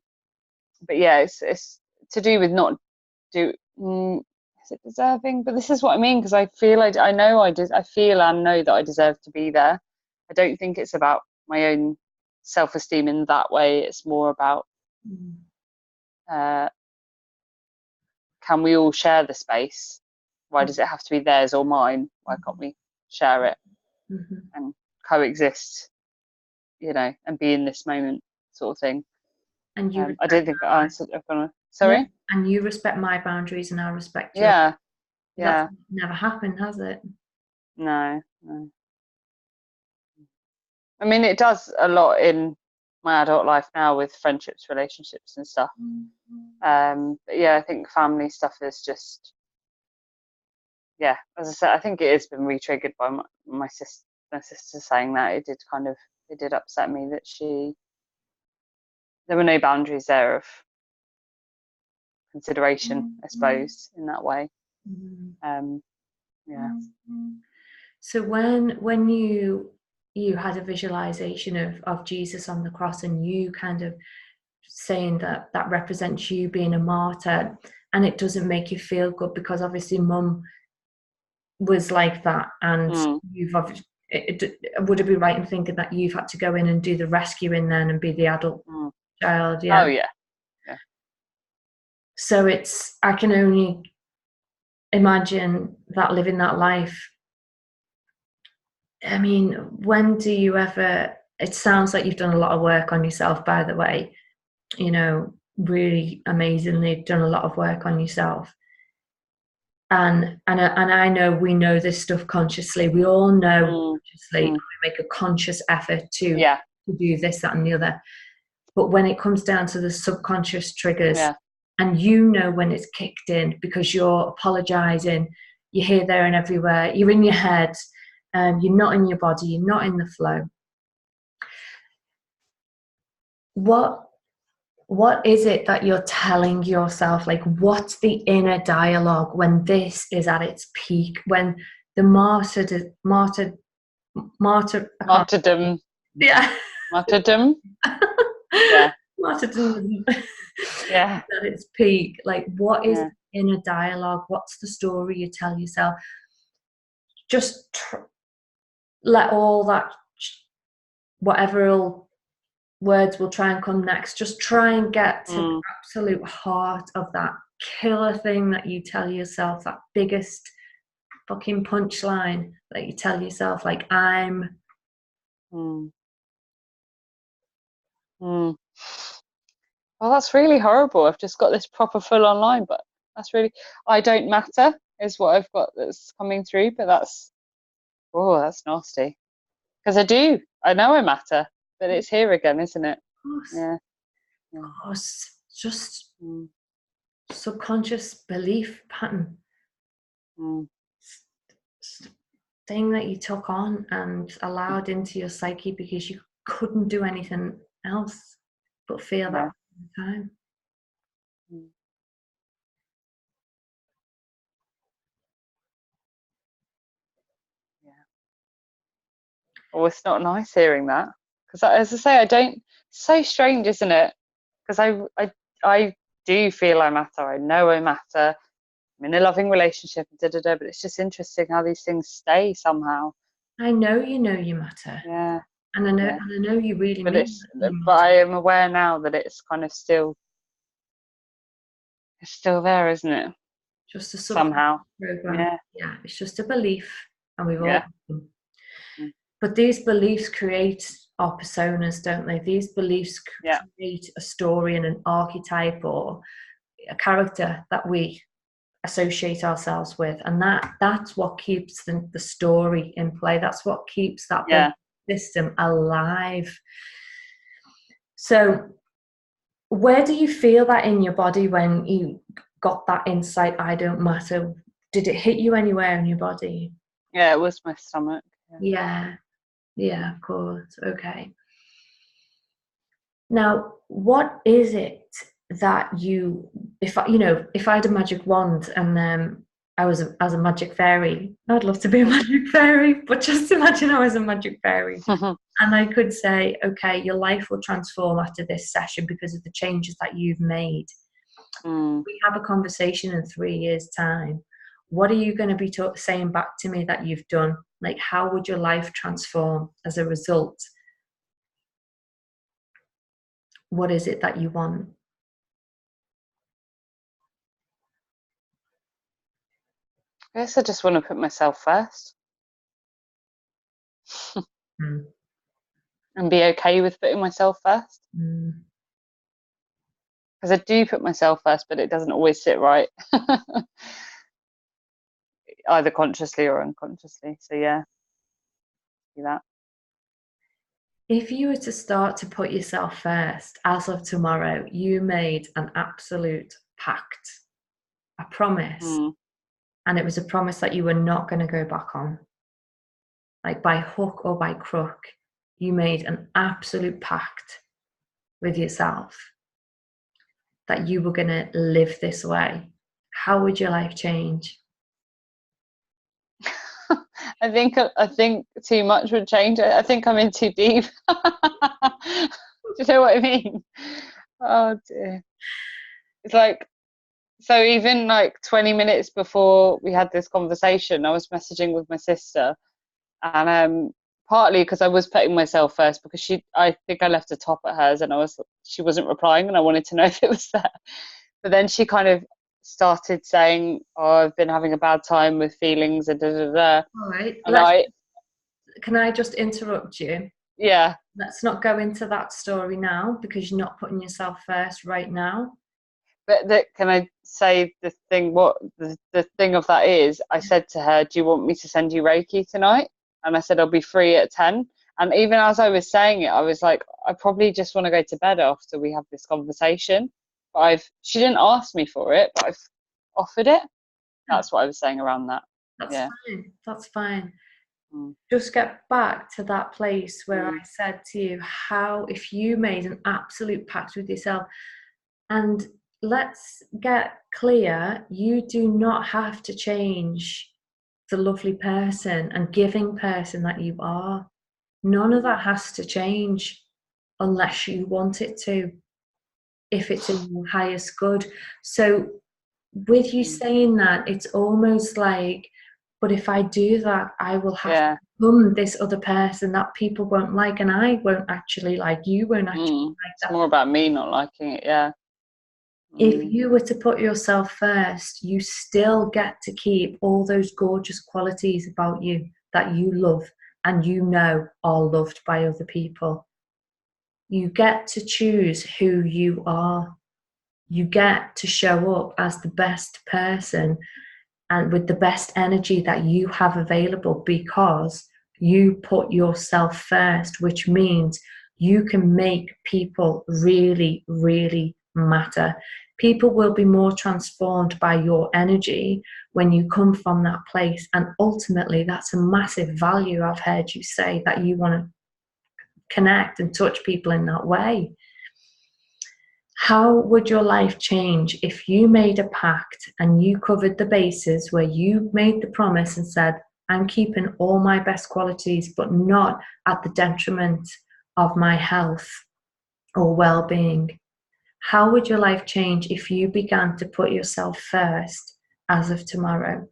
but yeah, it's to do with not do. is it deserving? But this is what I mean, because I feel I feel and know that I deserve to be there. I don't think it's about my own self-esteem in that way. It's more about can we all share the space? Why does it have to be theirs or mine? Why can't we share it and coexist, and be in this moment, sort of thing? And you I don't think I answered. Sorry. Yeah, and you respect my boundaries, and I respect yours. Yeah. That's never happened, has it? No. I mean, it does a lot in my adult life now with friendships, relationships, and stuff. But yeah, I think family stuff is just, as I said, I think it has been re-triggered by my sister saying that. It did upset me that there were no boundaries there of consideration, I suppose, in that way. So when you had a visualization of Jesus on the cross, and you kind of saying that represents you being a martyr, and it doesn't make you feel good, because obviously Mum was like that, and you've obviously, would it be right in thinking that you've had to go in and do the rescuing then and be the adult child? Oh yeah. So I can only imagine that, living that life. I mean, when do you ever, it sounds like you've done a lot of work on yourself, by the way, really amazingly done a lot of work on yourself. And I know we know this stuff consciously. We all know consciously, we make a conscious effort to do this, that, and the other. But when it comes down to the subconscious triggers, and when it's kicked in, because you're apologizing, you're here, there, and everywhere, you're in your head, you're not in your body, you're not in the flow. What is it that you're telling yourself? Like, what's the inner dialogue when this is at its peak, when the martyrdom yeah martyrdom at its peak? Like, what is the inner dialogue? What's the story you tell yourself? Just let all that, whatever words will try and come next, just try and get to the absolute heart of that killer thing that you tell yourself, that biggest fucking punchline that you tell yourself, like, I'm. Well, that's really horrible. I've just got this proper full on line, but that's really, I don't matter is what I've got that's coming through, but that's nasty. Because I know I matter, but it's here again, isn't it? Of course. Just subconscious belief pattern. Thing that you took on and allowed into your psyche because you couldn't do anything else but feel that all the time. Oh, it's not nice hearing that, because as I say, it's so strange, isn't it? Because I do feel I matter. I know I matter. I'm in a loving relationship, but it's just interesting how these things stay somehow. I know you matter. Yeah. And I know you really mean it. But I am aware now that it's kind of still there, isn't it? Just a somehow program. Yeah, it's just a belief, and we've all. But these beliefs create our personas, don't they? These beliefs create a story and an archetype or a character that we associate ourselves with, and that's what keeps the story in play. That's what keeps that system alive. So where do you feel that in your body when you got that insight, I don't matter? Did it hit you anywhere in your body? Yeah, it was my stomach. Yeah, of course. Okay. Now, what is it that if I had a magic wand and I was as a magic fairy, I'd love to be a magic fairy, but just imagine I was a magic fairy. And I could say, okay, your life will transform after this session because of the changes that you've made. We have a conversation in 3 years' time. What are you going to be saying back to me that you've done? Like, how would your life transform as a result? What is it that you want? I guess I just want to put myself first Mm. and be okay with putting myself first. Mm. Because I do put myself first, but it doesn't always sit right, either consciously or unconsciously. So yeah, do that. If you were to start to put yourself first as of tomorrow, you made an absolute pact, a promise, Mm. and it was a promise that you were not going to go back on. Like by hook or by crook, you made an absolute pact with yourself that you were going to live this way. How would your life change? I think too much would change. I think I'm in too deep. Do you know what I mean? Oh dear. It's like, so even like 20 minutes before we had this conversation, I was messaging with my sister, and partly because I was putting myself first, because I think I left a top at hers, and she wasn't replying, and I wanted to know if it was there. But then she kind of started saying, "Oh, I've been having a bad time with feelings," and da da da. All right, And I, can I just interrupt you? yeah, Let's not go into that story now because you're not putting yourself first right now. but can I say the thing? What the thing of that is, I said to her, "Do you want me to send you Reiki tonight?" And I said, "I'll be free at 10." And even as I was saying it, I was like, "I probably just want to go to bed after we have this conversation." But she didn't ask me for it, but I've offered it. Yeah, That's what I was saying around that. that's Yeah. fine. That's fine. Mm. Just get back to that place where I Mm. said to you, how if you made an absolute pact with yourself, and let's get clear, you do not have to change the lovely person and giving person that you are. None of that has to change unless you want it to, if it's in your highest good. So with you Mm. saying that, it's almost like, but if I do that, I will have to Yeah. become this other person that people won't like, and I won't actually like, you won't actually Mm. like It's that. more about me not liking it. Yeah. If Mm. you were to put yourself first, you still get to keep all those gorgeous qualities about you that you love and you know are loved by other people. You get to choose who you are. You get to show up as the best person and with the best energy that you have available because you put yourself first, which means you can make people really, really matter. People will be more transformed by your energy when you come from that place. And ultimately, that's a massive value. I've heard you say that you want to connect and touch people in that way. How would your life change if you made a pact and you covered the bases where you made the promise and said, I'm keeping all my best qualities, but not at the detriment of my health or well being? How would your life change if you began to put yourself first as of tomorrow?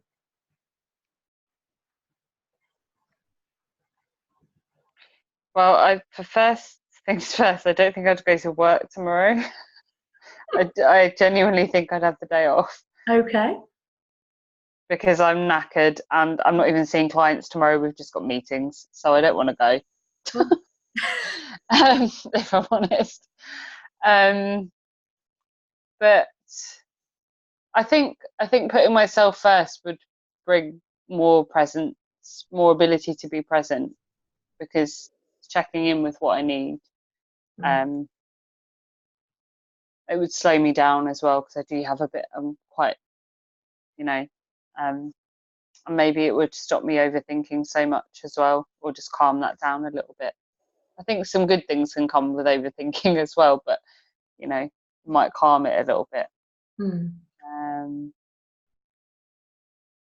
Well, for first things first, I don't think I'd go to work tomorrow. I genuinely think I'd have the day off Okay. because I'm knackered and I'm not even seeing clients tomorrow. We've just got meetings, so I don't want to go, if I'm honest. Um, but I think putting myself first would bring more presence, more ability to be present, because checking in with what I need. Um, it would slow me down as well because I do have a bit. I'm quite, you know, um, and maybe it would stop me overthinking so much as well, or just calm that down a little bit. I think some good things can come with overthinking as well, but it might calm it a little bit. Mm. Um,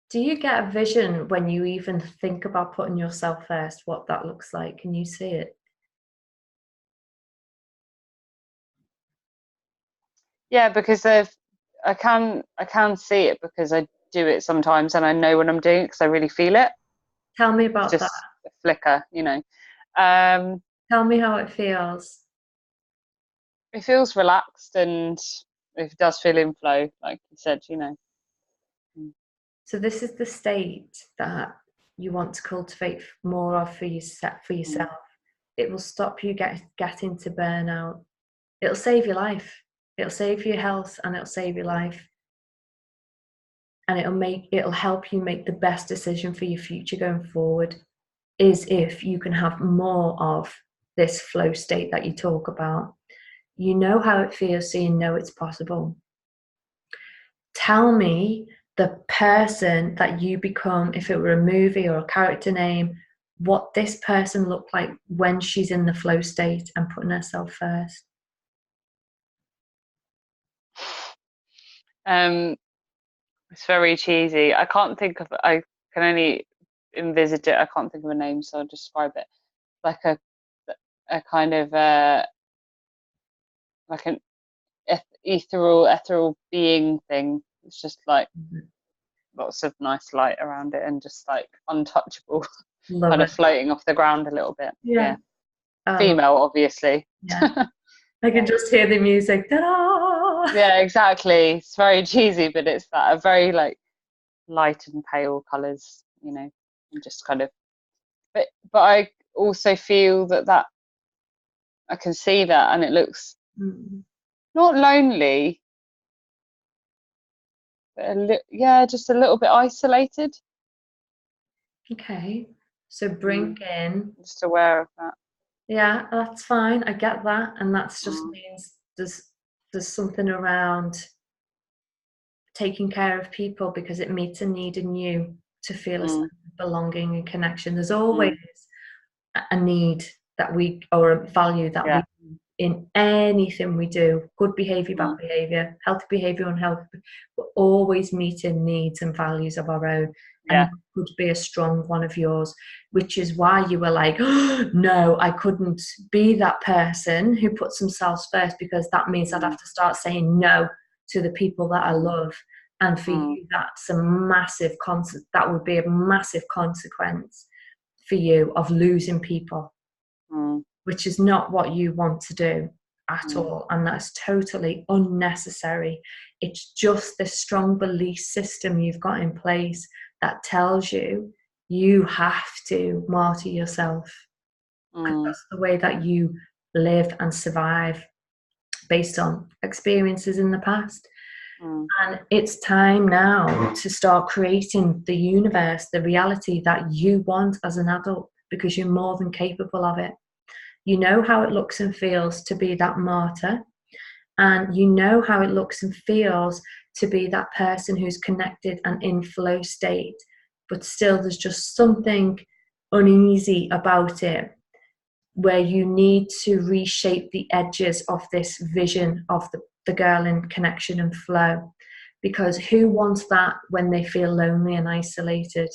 Do you get a vision when you even think about putting yourself first, what that looks like? Can you see it? yeah, because I can see it because do it sometimes, and I know when I'm doing it because I really feel it. Tell me It's about that. just a flicker, Um, Tell me how it feels. it feels relaxed, and it does feel in flow, like you said. Mm, So this is the state that you want to cultivate more of for mm, yourself. It will stop you getting to burnout. It'll save your life. It'll save your health and it'll save your life. And it'll help you make the best decision for your future going forward, is if you can have more of this flow state that you talk about. You know how it feels, so you know it's possible. Tell me the person that you become, if it were a movie or a character name, what this person looked like when she's in the flow state and putting herself first. Um, it's very cheesy. I can't think of. I can only envisage it. I can't think of a name, so I'll describe it like a kind of like an ethereal being thing. It's just like Mhm. lots of nice light around it, and just like untouchable, Love kind it. of floating off the ground a little bit. Yeah. Yeah, female, obviously. Yeah. I can Yeah. just hear the music. Ta-da! Yeah, exactly. It's very cheesy, but it's that a very like light and pale colours, and just kind of. But I also feel that I can see that, and it looks Mm. not lonely, but yeah, just a little bit isolated. Okay. So bring Mm, in, just aware of that. yeah, that's fine. I get that. And that's just Mm, means there's something around taking care of people because it meets a need in you to feel a sense mm, of belonging and connection. There's always mm, a need that we, or a value that we, yeah. in anything we do, good behavior, bad Mm, behavior, healthy behavior, unhealthy, we're always meeting needs and values of our own. And yeah. that could be a strong one of yours, which is why you were like, oh, no, I couldn't be that person who puts themselves first, because that means I'd Mm, have to start saying no to the people that I mm, love. And for mm, you, that's a massive that would be a massive consequence for you of losing people, mm, which is not what you want to do at mm, all. And that's totally unnecessary. It's just this strong belief system you've got in place that tells you you have to martyr yourself, because mm, that's the way that you live and survive based on experiences in the past. mm, And it's time now to start creating the universe, the reality that you want as an adult, because you're more than capable of it. You know how it looks and feels to be that martyr, and you know how it looks and feels to be that person who's connected and in flow state, but still there's just something uneasy about it, where you need to reshape the edges of this vision of the girl in connection and flow. Because who wants that when they feel lonely and isolated?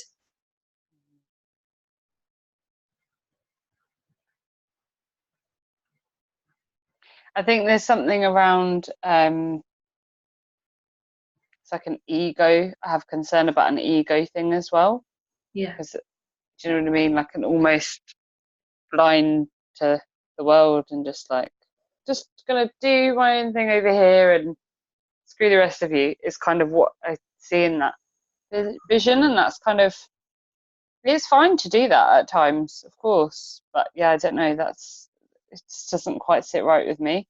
I think there's something around it's like an ego. I have concern about an ego thing as well. Yeah. Because do you know what I mean? Like an almost blind to the world, and just gonna do my own thing over here and screw the rest of you is kind of what I see in that vision. And that's kind of, it's fine to do that at times, of course, but yeah, I don't know, it just doesn't quite sit right with me.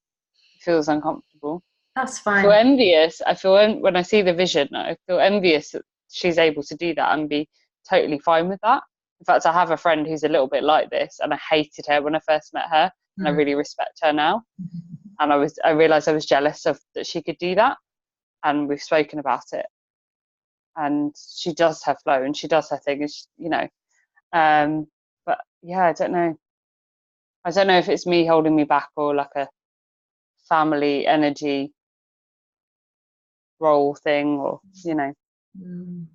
It feels uncomfortable. That's I feel fine. envious. When I see the vision, I feel envious that she's able to do that and be totally fine with that. In fact, I have a friend who's a little bit like this, and I hated her when I first met her, and I Mm. really respect her now. And I realised I was jealous of that she could do that, and we've spoken about it. And she does her flow, and she does her thing, Um, but yeah, I don't know. I don't know if it's me holding me back, or like a family energy role thing, or. Mm.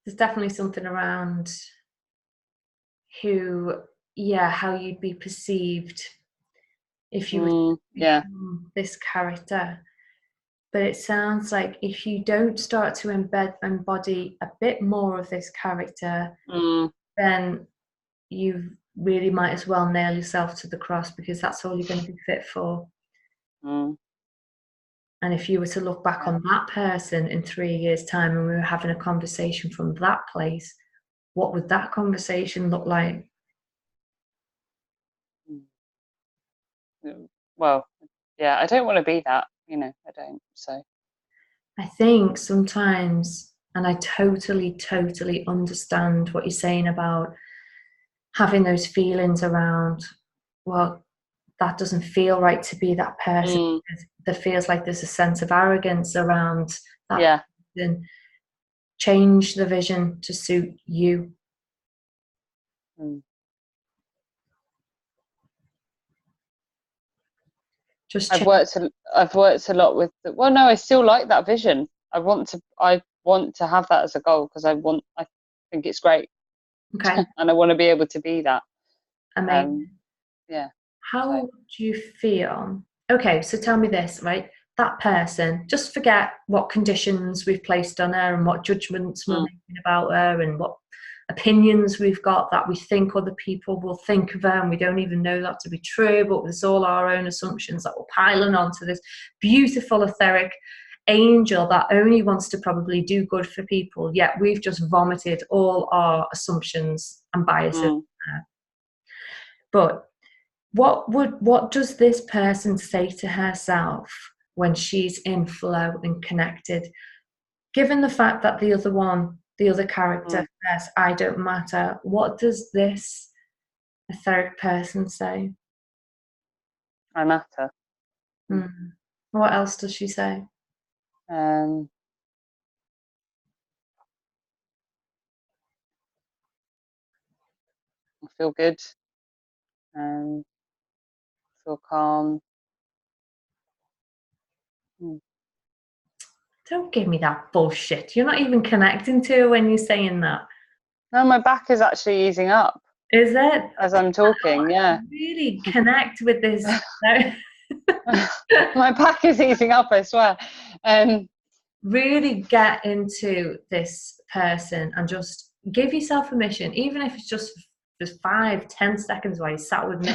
There's definitely something around who, yeah, how you'd be perceived if you were to Yeah. become this character. But it sounds like if you don't start to embody a bit more of this character, then you really might as well nail yourself to the cross, because that's all you're going to be fit for. Mm. And if you were to look back Yeah. on that person in 3 years' time and we were having a conversation from that place, what would that conversation look like? Well, yeah, I don't want to be that, I don't. So I think sometimes, and I totally, totally understand what you're saying about having those feelings around, well, that doesn't feel right to be that person. There feels like there's a sense of arrogance around that yeah. person. Change the vision to suit you. Just I've change. worked a lot with well, no, I still like that vision. I want to have that as a goal, because I think it's great. Okay, And I want to be able to be that. amazing. Yeah. So How do you feel? Okay, so tell me this, right? That person, just forget what conditions we've placed on her and what judgments we're making about her and what opinions we've got that we think other people will think of her, and we don't even know that to be true, but it's all our own assumptions that we're piling onto this beautiful etheric angel that only wants to probably do good for people, yet we've just vomited all our assumptions and biases. But what does this person say to herself when she's in flow and connected, given the fact that the other character says, I don't matter? What does this etheric person say? I matter. What else does she say? I feel good. Feel calm. Don't give me that bullshit. You're not even connecting to her when you're saying that. No, my back is actually easing up Is it? as I'm talking. Yeah. Really connect with this. My back is easing up, I swear. Really get into this person and just give yourself permission, even if it's just 5-10 seconds while you sat with me.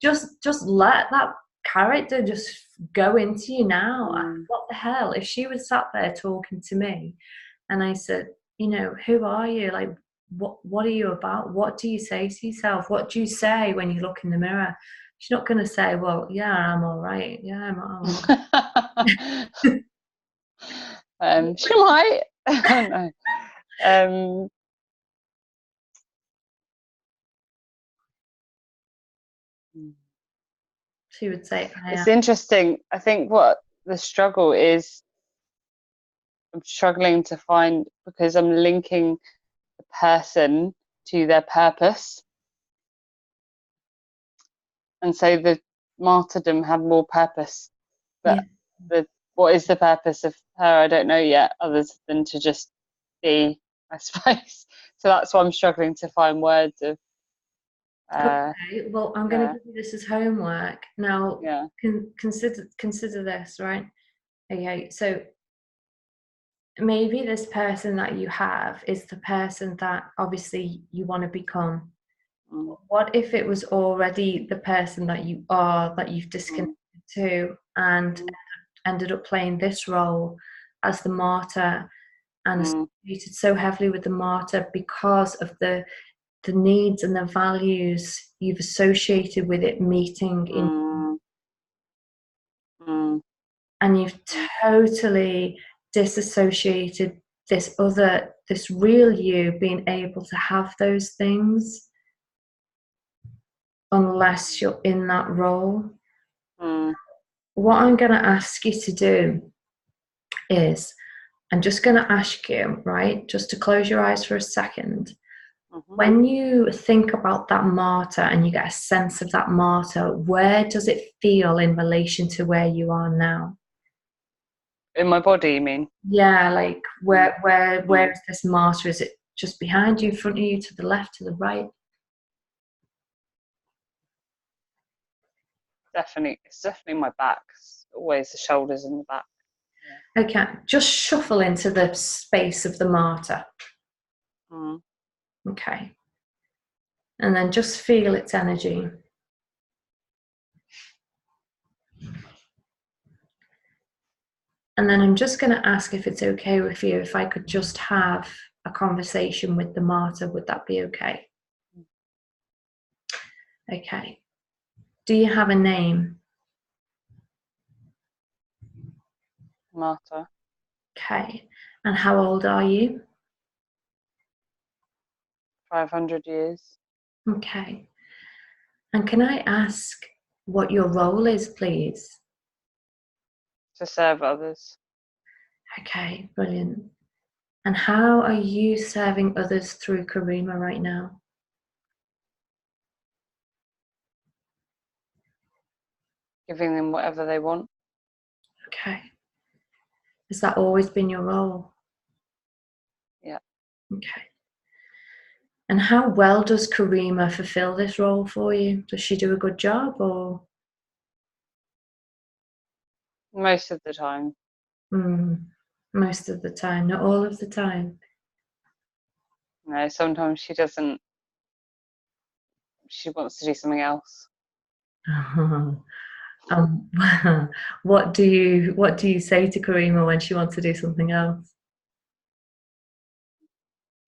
just let that character just go into you now. What the hell if she was sat there talking to me and I said, who are you? Like, what are you about? What do you say to yourself? What do you say when you look in the mirror? She's not going to say, well, yeah, I'm all right. Yeah, I'm all right. She might. I don't know. She would say, It's interesting. I think what the struggle is, I'm struggling to find, because I'm linking the person to their purpose. And so the martyrdom had more purpose. But what is the purpose of her? I don't know yet, other than to just be, I suppose. So that's why I'm struggling to find words of. Okay, well, I'm going to give you this as homework. Now, consider this, right? Okay, so maybe this person that you have is the person that obviously you want to become. What if it was already the person that you are, that you've disconnected to, and ended up playing this role as the martyr, and associated so heavily with the martyr because of the needs and the values you've associated with it meeting in, and you've totally disassociated this real you being able to have those things unless you're in that role. What I'm going to ask you to do is, I'm just going to ask you, right, just to close your eyes for a second. When you think about that martyr and you get a sense of that martyr, where does it feel in relation to where you are now? In my body, you mean? Yeah, like where is this martyr? Is it just behind you, in front of you, to the left, to the right? Definitely, it's definitely my back, always the shoulders and the back. Okay, just shuffle into the space of the martyr. Mm. Okay. And then just feel its energy. And then I'm just going to ask if it's okay with you if I could just have a conversation with the martyr. Would that be okay? Okay. Do you have a name? Martha. Okay. And how old are you? 500 years. Okay. And can I ask what your role is, please? To serve others. Okay, brilliant. And how are you serving others through Karima right now? Giving them whatever they want. Okay. Has that always been your role? Yeah. Okay. And how well does Karima fulfill this role for you? Does she do a good job or? Most of the time. Most of the time, not all of the time. No, sometimes she doesn't. She wants to do something else. Um, what do you say to Karima when she wants to do something else?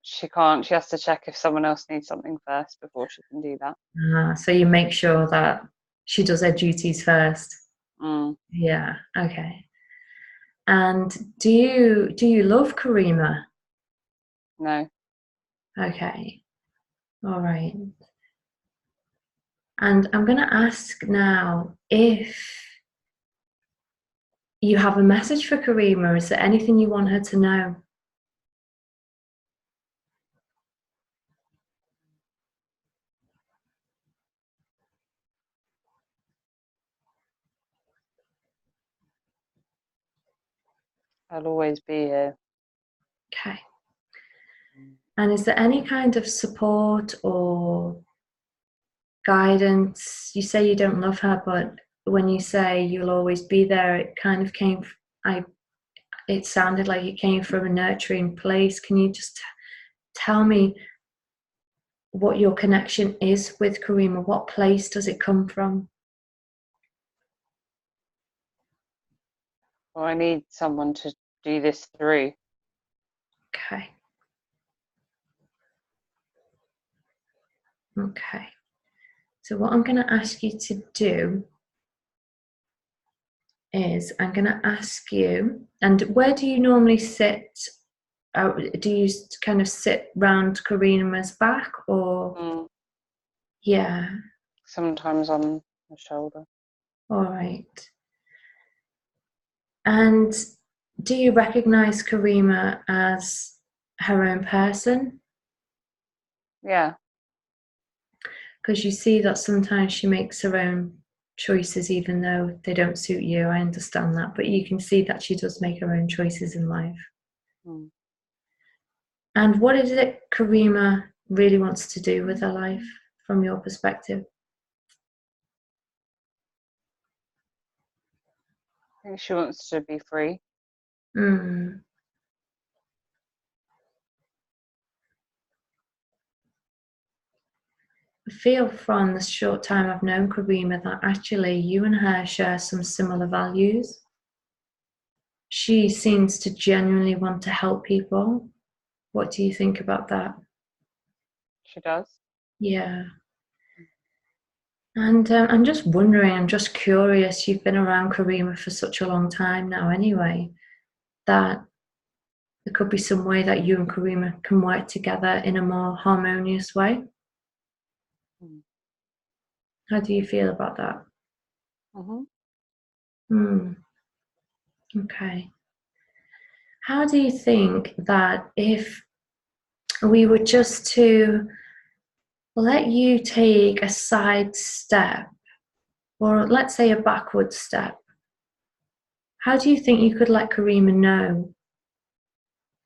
She can't. She has to check if someone else needs something first before she can do that. So you make sure that she does her duties first. Mm. Yeah. Okay. And do you love Karima? No. Okay. All right. And I'm going to ask now if you have a message for Karima. Is there anything you want her to know? I'll always be here. Okay. And is there any kind of support or guidance? You say you don't love her, but when you say you'll always be there, it kind of it sounded like it came from a nurturing place. Can you just tell me what your connection is with Karima? What place does it come from? Well, I need someone to do this through. Okay. Okay. So what I'm going to ask you to do is I'm going to ask you, and where do you normally sit? Do you kind of sit round Karima's back or? Mm. Yeah. Sometimes on the shoulder. All right. And do you recognize Karima as her own person? Yeah. Because you see that sometimes she makes her own choices even though they don't suit you. I understand that, but you can see that she does make her own choices in life. Mm. And what is it Karima really wants to do with her life from your perspective? I think she wants to be free. Mm. I feel from the short time I've known Karima that actually you and her share some similar values. She seems to genuinely want to help people. What do you think about that? She does. Yeah. And I'm just wondering, I'm just curious, you've been around Karima for such a long time now anyway, that there could be some way that you and Karima can work together in a more harmonious way. Mm. How do you feel about that? Mm-hmm. Okay. How do you think that if we were just to let you take a side step, or let's say a backward step, how do you think you could let Karima know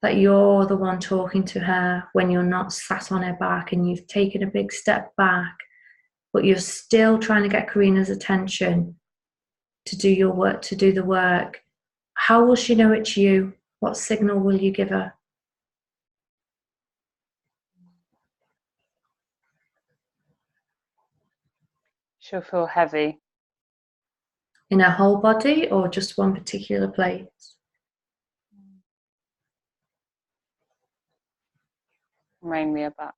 that you're the one talking to her when you're not sat on her back and you've taken a big step back, but you're still trying to get Karina's attention to do your work, to do the work, how will she know it's you? What signal will you give her? She'll feel heavy. In her whole body or just one particular place? Mainly her back.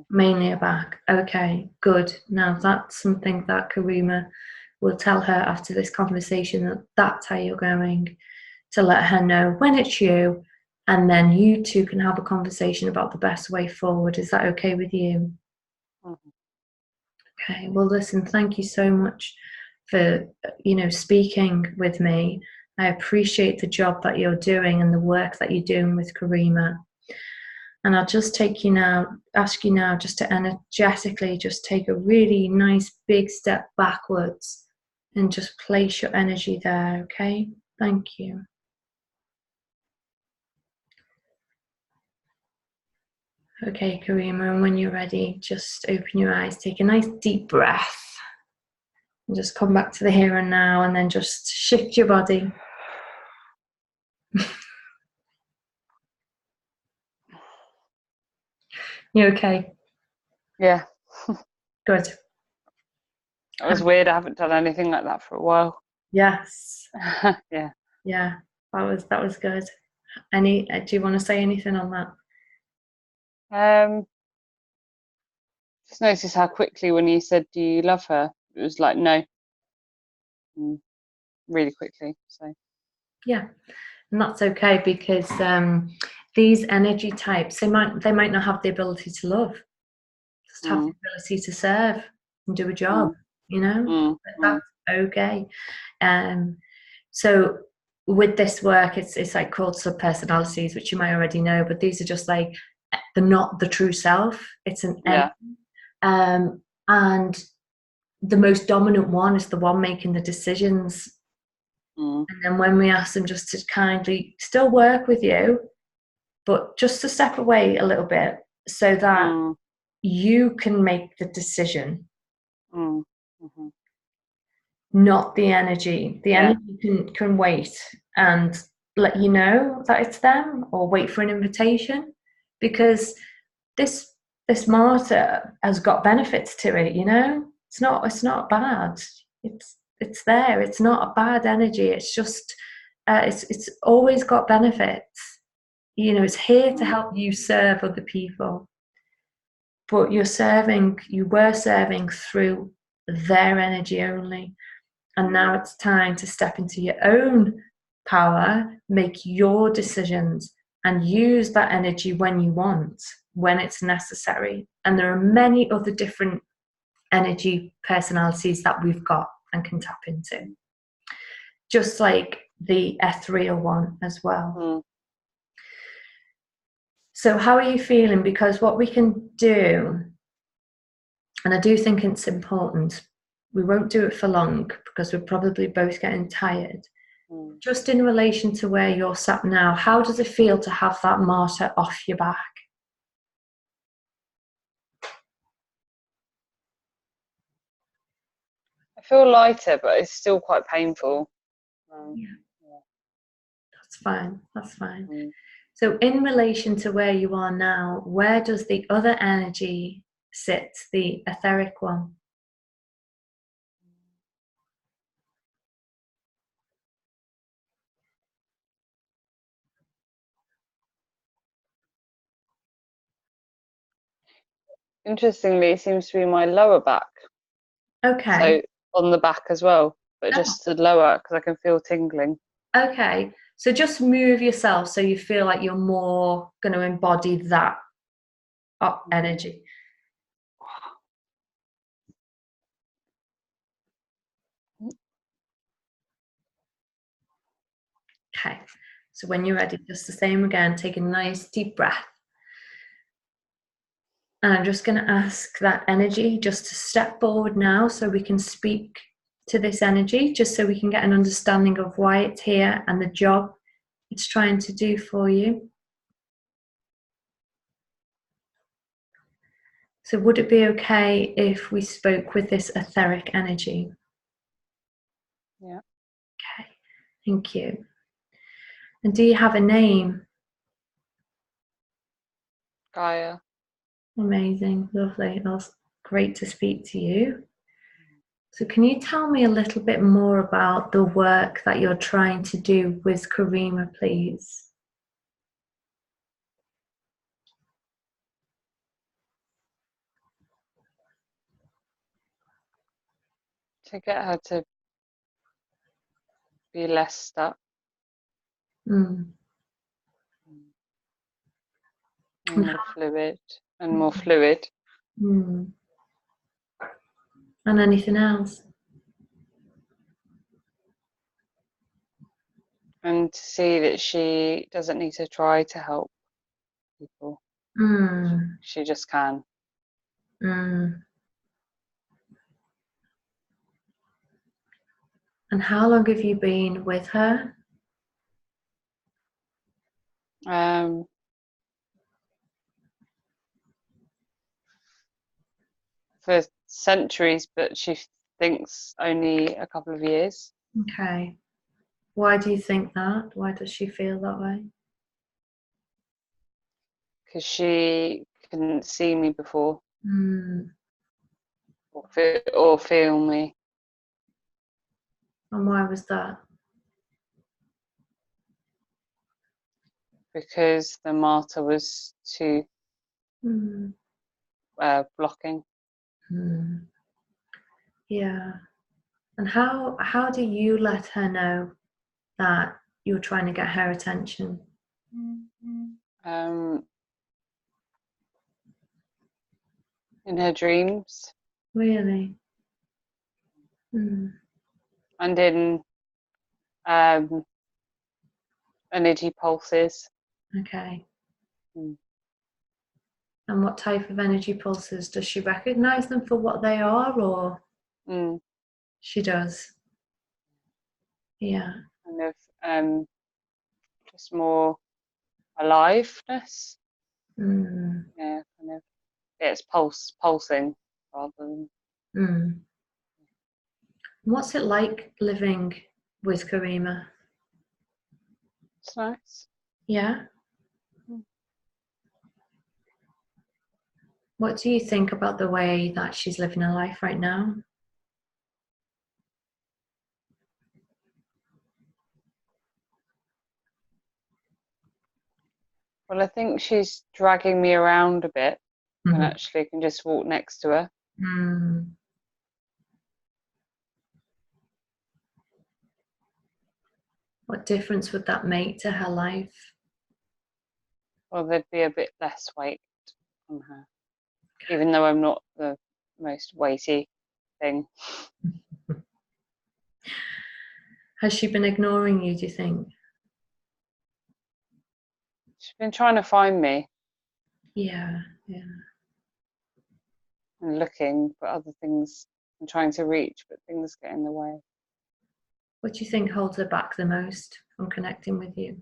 Mainly her back. Okay, good. Now that's something that Karima will tell her after this conversation, that that's how you're going, to let her know when it's you, and then you two can have a conversation about the best way forward. Is that okay with you? Mm-hmm. Okay, well listen, thank you so much for speaking with me. I appreciate the job that you're doing and the work that you're doing with Karima. And I'll just ask you now just to energetically just take a really nice big step backwards and just place your energy there, okay? Thank you. Okay, Karima, and when you're ready, just open your eyes, take a nice deep breath, and just come back to the here and now, and then just shift your body. You okay? Yeah. Good. It was weird. I haven't done anything like that for a while. Yes. Yeah. Yeah. That was good. Do you want to say anything on that? Just noticed how quickly when you said, "Do you love her?" It was like, no, really quickly. So Yeah, and that's okay, because these energy types, they might not have the ability to love, just have the ability to serve and do a job. That's okay. So with this work, it's like called subpersonalities, which you might already know, but these are just like not the true self. It's an yeah. and the most dominant one is the one making the decisions. And then when we ask them just to kindly still work with you, but just to step away a little bit so that you can make the decision, not the energy. The energy can wait and let you know that it's them, or wait for an invitation, because this martyr has got benefits to it. It's not bad. It's there. It's not a bad energy. It's just it's always got benefits. It's here to help you serve other people, but you were serving through their energy only. And now it's time to step into your own power, make your decisions, and use that energy when you want, when it's necessary. And there are many other different energy personalities that we've got and can tap into, just like the ethereal one as well. So how are you feeling? Because what we can do, and I do think it's important, we won't do it for long because we're probably both getting tired. Just in relation to where you're sat now, how does it feel to have that martyr off your back? I feel lighter, but it's still quite painful. Yeah. That's fine. That's fine. So in relation to where you are now, where does the other energy sit, the etheric one? Interestingly, it seems to be my lower back. Okay. So on the back as well, but just the lower, because I can feel tingling. Okay. So just move yourself so you feel like you're more going to embody that energy. Okay. So when you're ready, just the same again, take a nice deep breath. And I'm just going to ask that energy just to step forward now so we can speak to this energy, just so we can get an understanding of why it's here and the job it's trying to do for you. So would it be okay if we spoke with this etheric energy? Yeah. Okay, thank you. And do you have a name? Gaia. Amazing, lovely. That's great to speak to you. So can you tell me a little bit more about the work that you're trying to do with Karima, please? To get her to be less stuck Mm. and more fluid and more fluid. Mm. And anything else? And to see that she doesn't need to try to help people. Mm. She just can. Mm. And how long have you been with her? For centuries, but she thinks only a couple of years. Okay. Why do you think that? Why does she feel that way? Because she couldn't see me before Mm. or feel me. And why was that? Because the martyr was too Mm. blocking. Mm. Yeah. And how do you let her know that you're trying to get her attention? In her dreams Really? Mm. and in energy pulses. Okay. Mm. And what type of energy pulses? Does she recognize them for what they are, or Mm. she does? Yeah. Kind of just more aliveness. Mm. Yeah, kind of. Yeah, it's pulsing rather than. Mm. What's it like living with Karima? It's nice. Yeah. Mm. What do you think about the way that she's living her life right now? Well, I think she's dragging me around a bit when Mm-hmm. actually I can just walk next to her. Mm. What difference would that make to her life? Well, there'd be a bit less weight on her, even though I'm not the most weighty thing. Has she been ignoring you, do you think? She's been trying to find me Yeah, yeah. and looking for other things and trying to reach, but things get in the way. What do you think holds her back the most from connecting with you?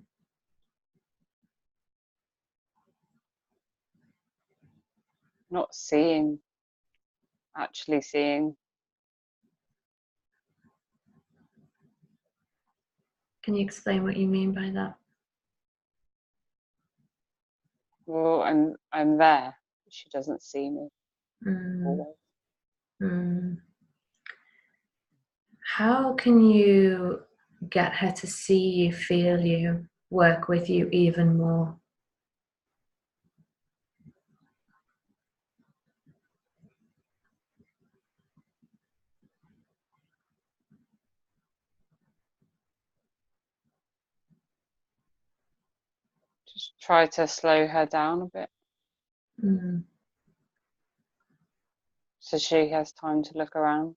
Not actually seeing. Can you explain what you mean by that? Well, I'm there. She doesn't see me Mm. always. Mm. How can you get her to see you, feel you, work with you even more? Just try to slow her down a bit Mm. so she has time to look around.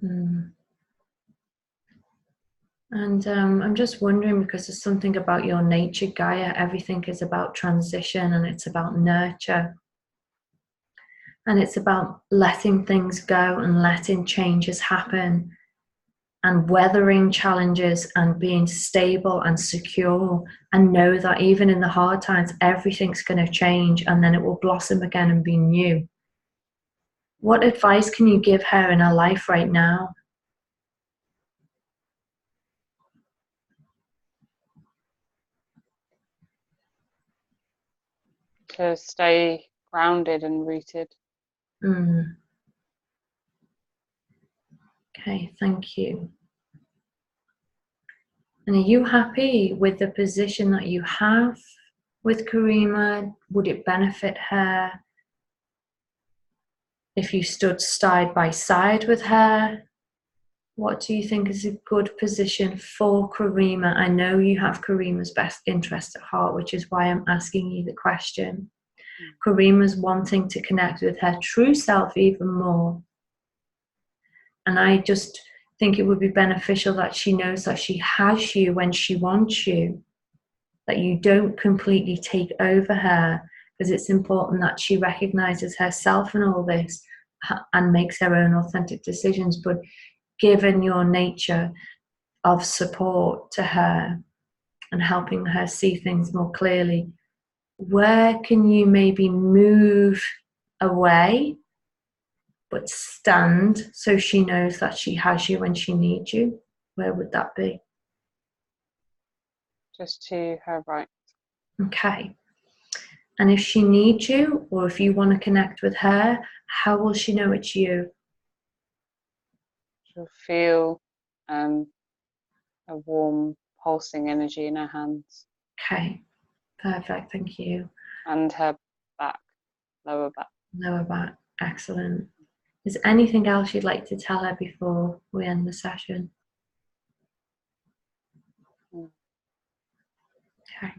Mm. And I'm just wondering, because there's something about your nature, Gaia, everything is about transition and it's about nurture. And it's about letting things go and letting changes happen and weathering challenges and being stable and secure, and know that even in the hard times, everything's going to change and then it will blossom again and be new. What advice can you give her in her life right now? to stay grounded and rooted. Okay, thank you. And are you happy with the position that you have with Karima? Would it benefit her if you stood side by side with her? What do you think is a good position for Karima? I know you have Karima's best interest at heart, which is why I'm asking you the question. Karima's wanting to connect with her true self even more. And I just think it would be beneficial that she knows that she has you when she wants you, that you don't completely take over her, because it's important that she recognizes herself in all this and makes her own authentic decisions. But given your nature of support to her and helping her see things more clearly, where can you maybe move away but stand so she knows that she has you when she needs you? Where would that be? Just to her right. Okay. And if she needs you, or if you want to connect with her, how will she know it's you? She'll feel a warm, pulsing energy in her hands. Okay. Perfect. Thank you. And her back, lower back. Lower back. Excellent. Is there anything else you'd like to tell her before we end the session? Okay.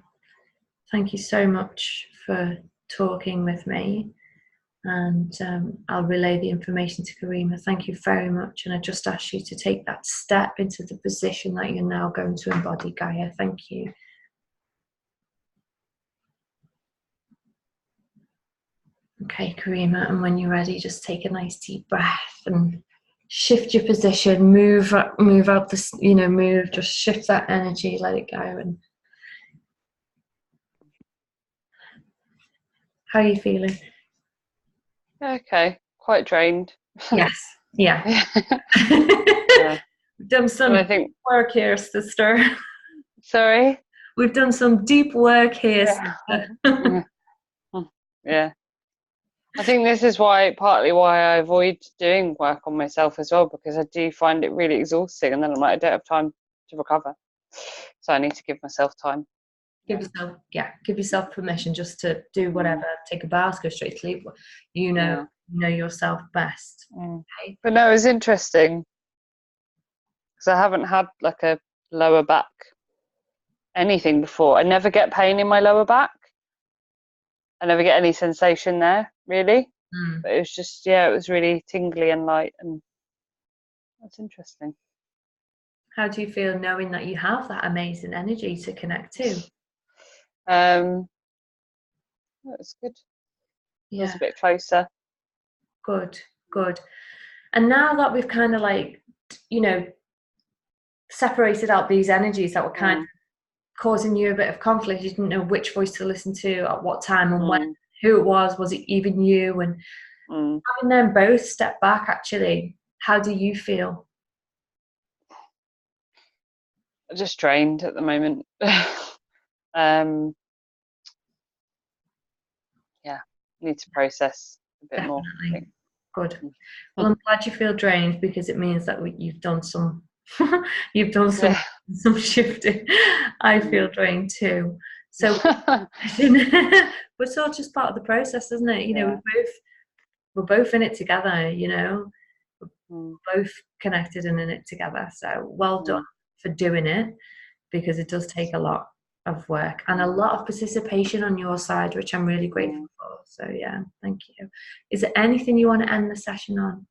Thank you so much for talking with me, and I'll relay the information to Karima. Thank you very much, and I just ask you to take that step into the position that you're now going to embody, Gaia. Thank you. Okay, Karima, and when you're ready, just take a nice deep breath and shift your position, move out this, just shift that energy, let it go. And how are you feeling? Okay, quite drained. Yes, yeah. Yeah. We've done some deep work here, sister. Sorry? We've done some deep work here, sister. Yeah. I think this is partly why I avoid doing work on myself as well, because I do find it really exhausting, and then I'm like, I don't have time to recover. So I need to give myself time. Give yourself permission just to do whatever, take a bath, go straight to sleep. You know yourself best. Okay? But no, it was interesting because I haven't had like a lower back anything before. I never get pain in my lower back. I never get any sensation there, really. But it was just, it was really tingly and light, and that's interesting. How do you feel knowing that you have that amazing energy to connect to? It's good. Yeah. Feels a bit closer. Good. And now that we've kind of separated out these energies that were kind of causing you a bit of conflict, you didn't know which voice to listen to at what time and when, who it was it even you? And having them both step back, actually, how do you feel? Just drained at the moment. Need to process a bit more. Good. Well, I'm glad you feel drained, because it means that you've done some some shifting. I feel drained too. So but it's all just part of the process, isn't it? We're both in it together, we're both connected and in it together. So well done for doing it, because it does take a lot of work and a lot of participation on your side, which I'm really grateful for. So yeah, thank you. Is there anything you want to end the session on?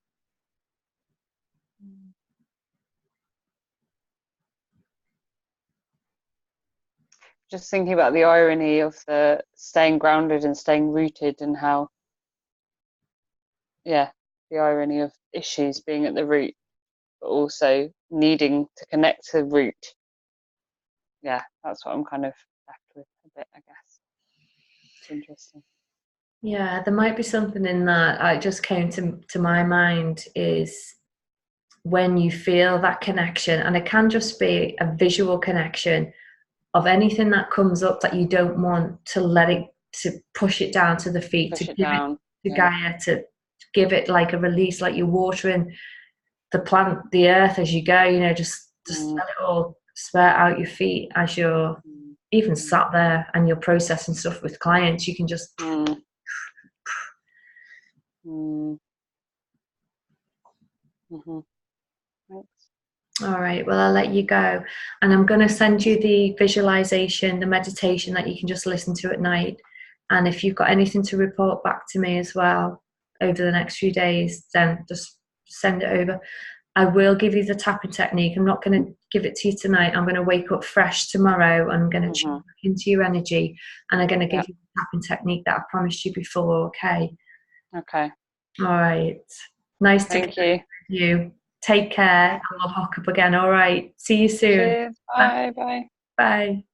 Just thinking about the irony of the staying grounded and staying rooted, and how the irony of issues being at the root, but also needing to connect to the root. That's what I'm kind of left with a bit, I guess. It's interesting. Yeah, there might be something in that. It just came to my mind is when you feel that connection, and it can just be a visual connection of anything that comes up that you don't want to let it to push it down to the feet, Push to it give it down. to Yeah. Gaia, to give it like a release, like you're watering the plant, the earth as you go, you know, just let it all spurt out your feet as you're even sat there and you're processing stuff with clients. You can just Thanks. All right, well, I'll let you go, and I'm going to send you the visualization, the meditation that you can just listen to at night. And if you've got anything to report back to me as well over the next few days, then just send it over. I will give you the tapping technique. I'm not going to give it to you tonight. I'm going to wake up fresh tomorrow. I'm going to check back into your energy, and I'm going to give you the tapping technique that I promised you before. Okay. Okay. All right. Nice to Thank you. connect with you. Take care, and we'll hook up again. All right. See you soon. Cheers. Bye. Bye. Bye.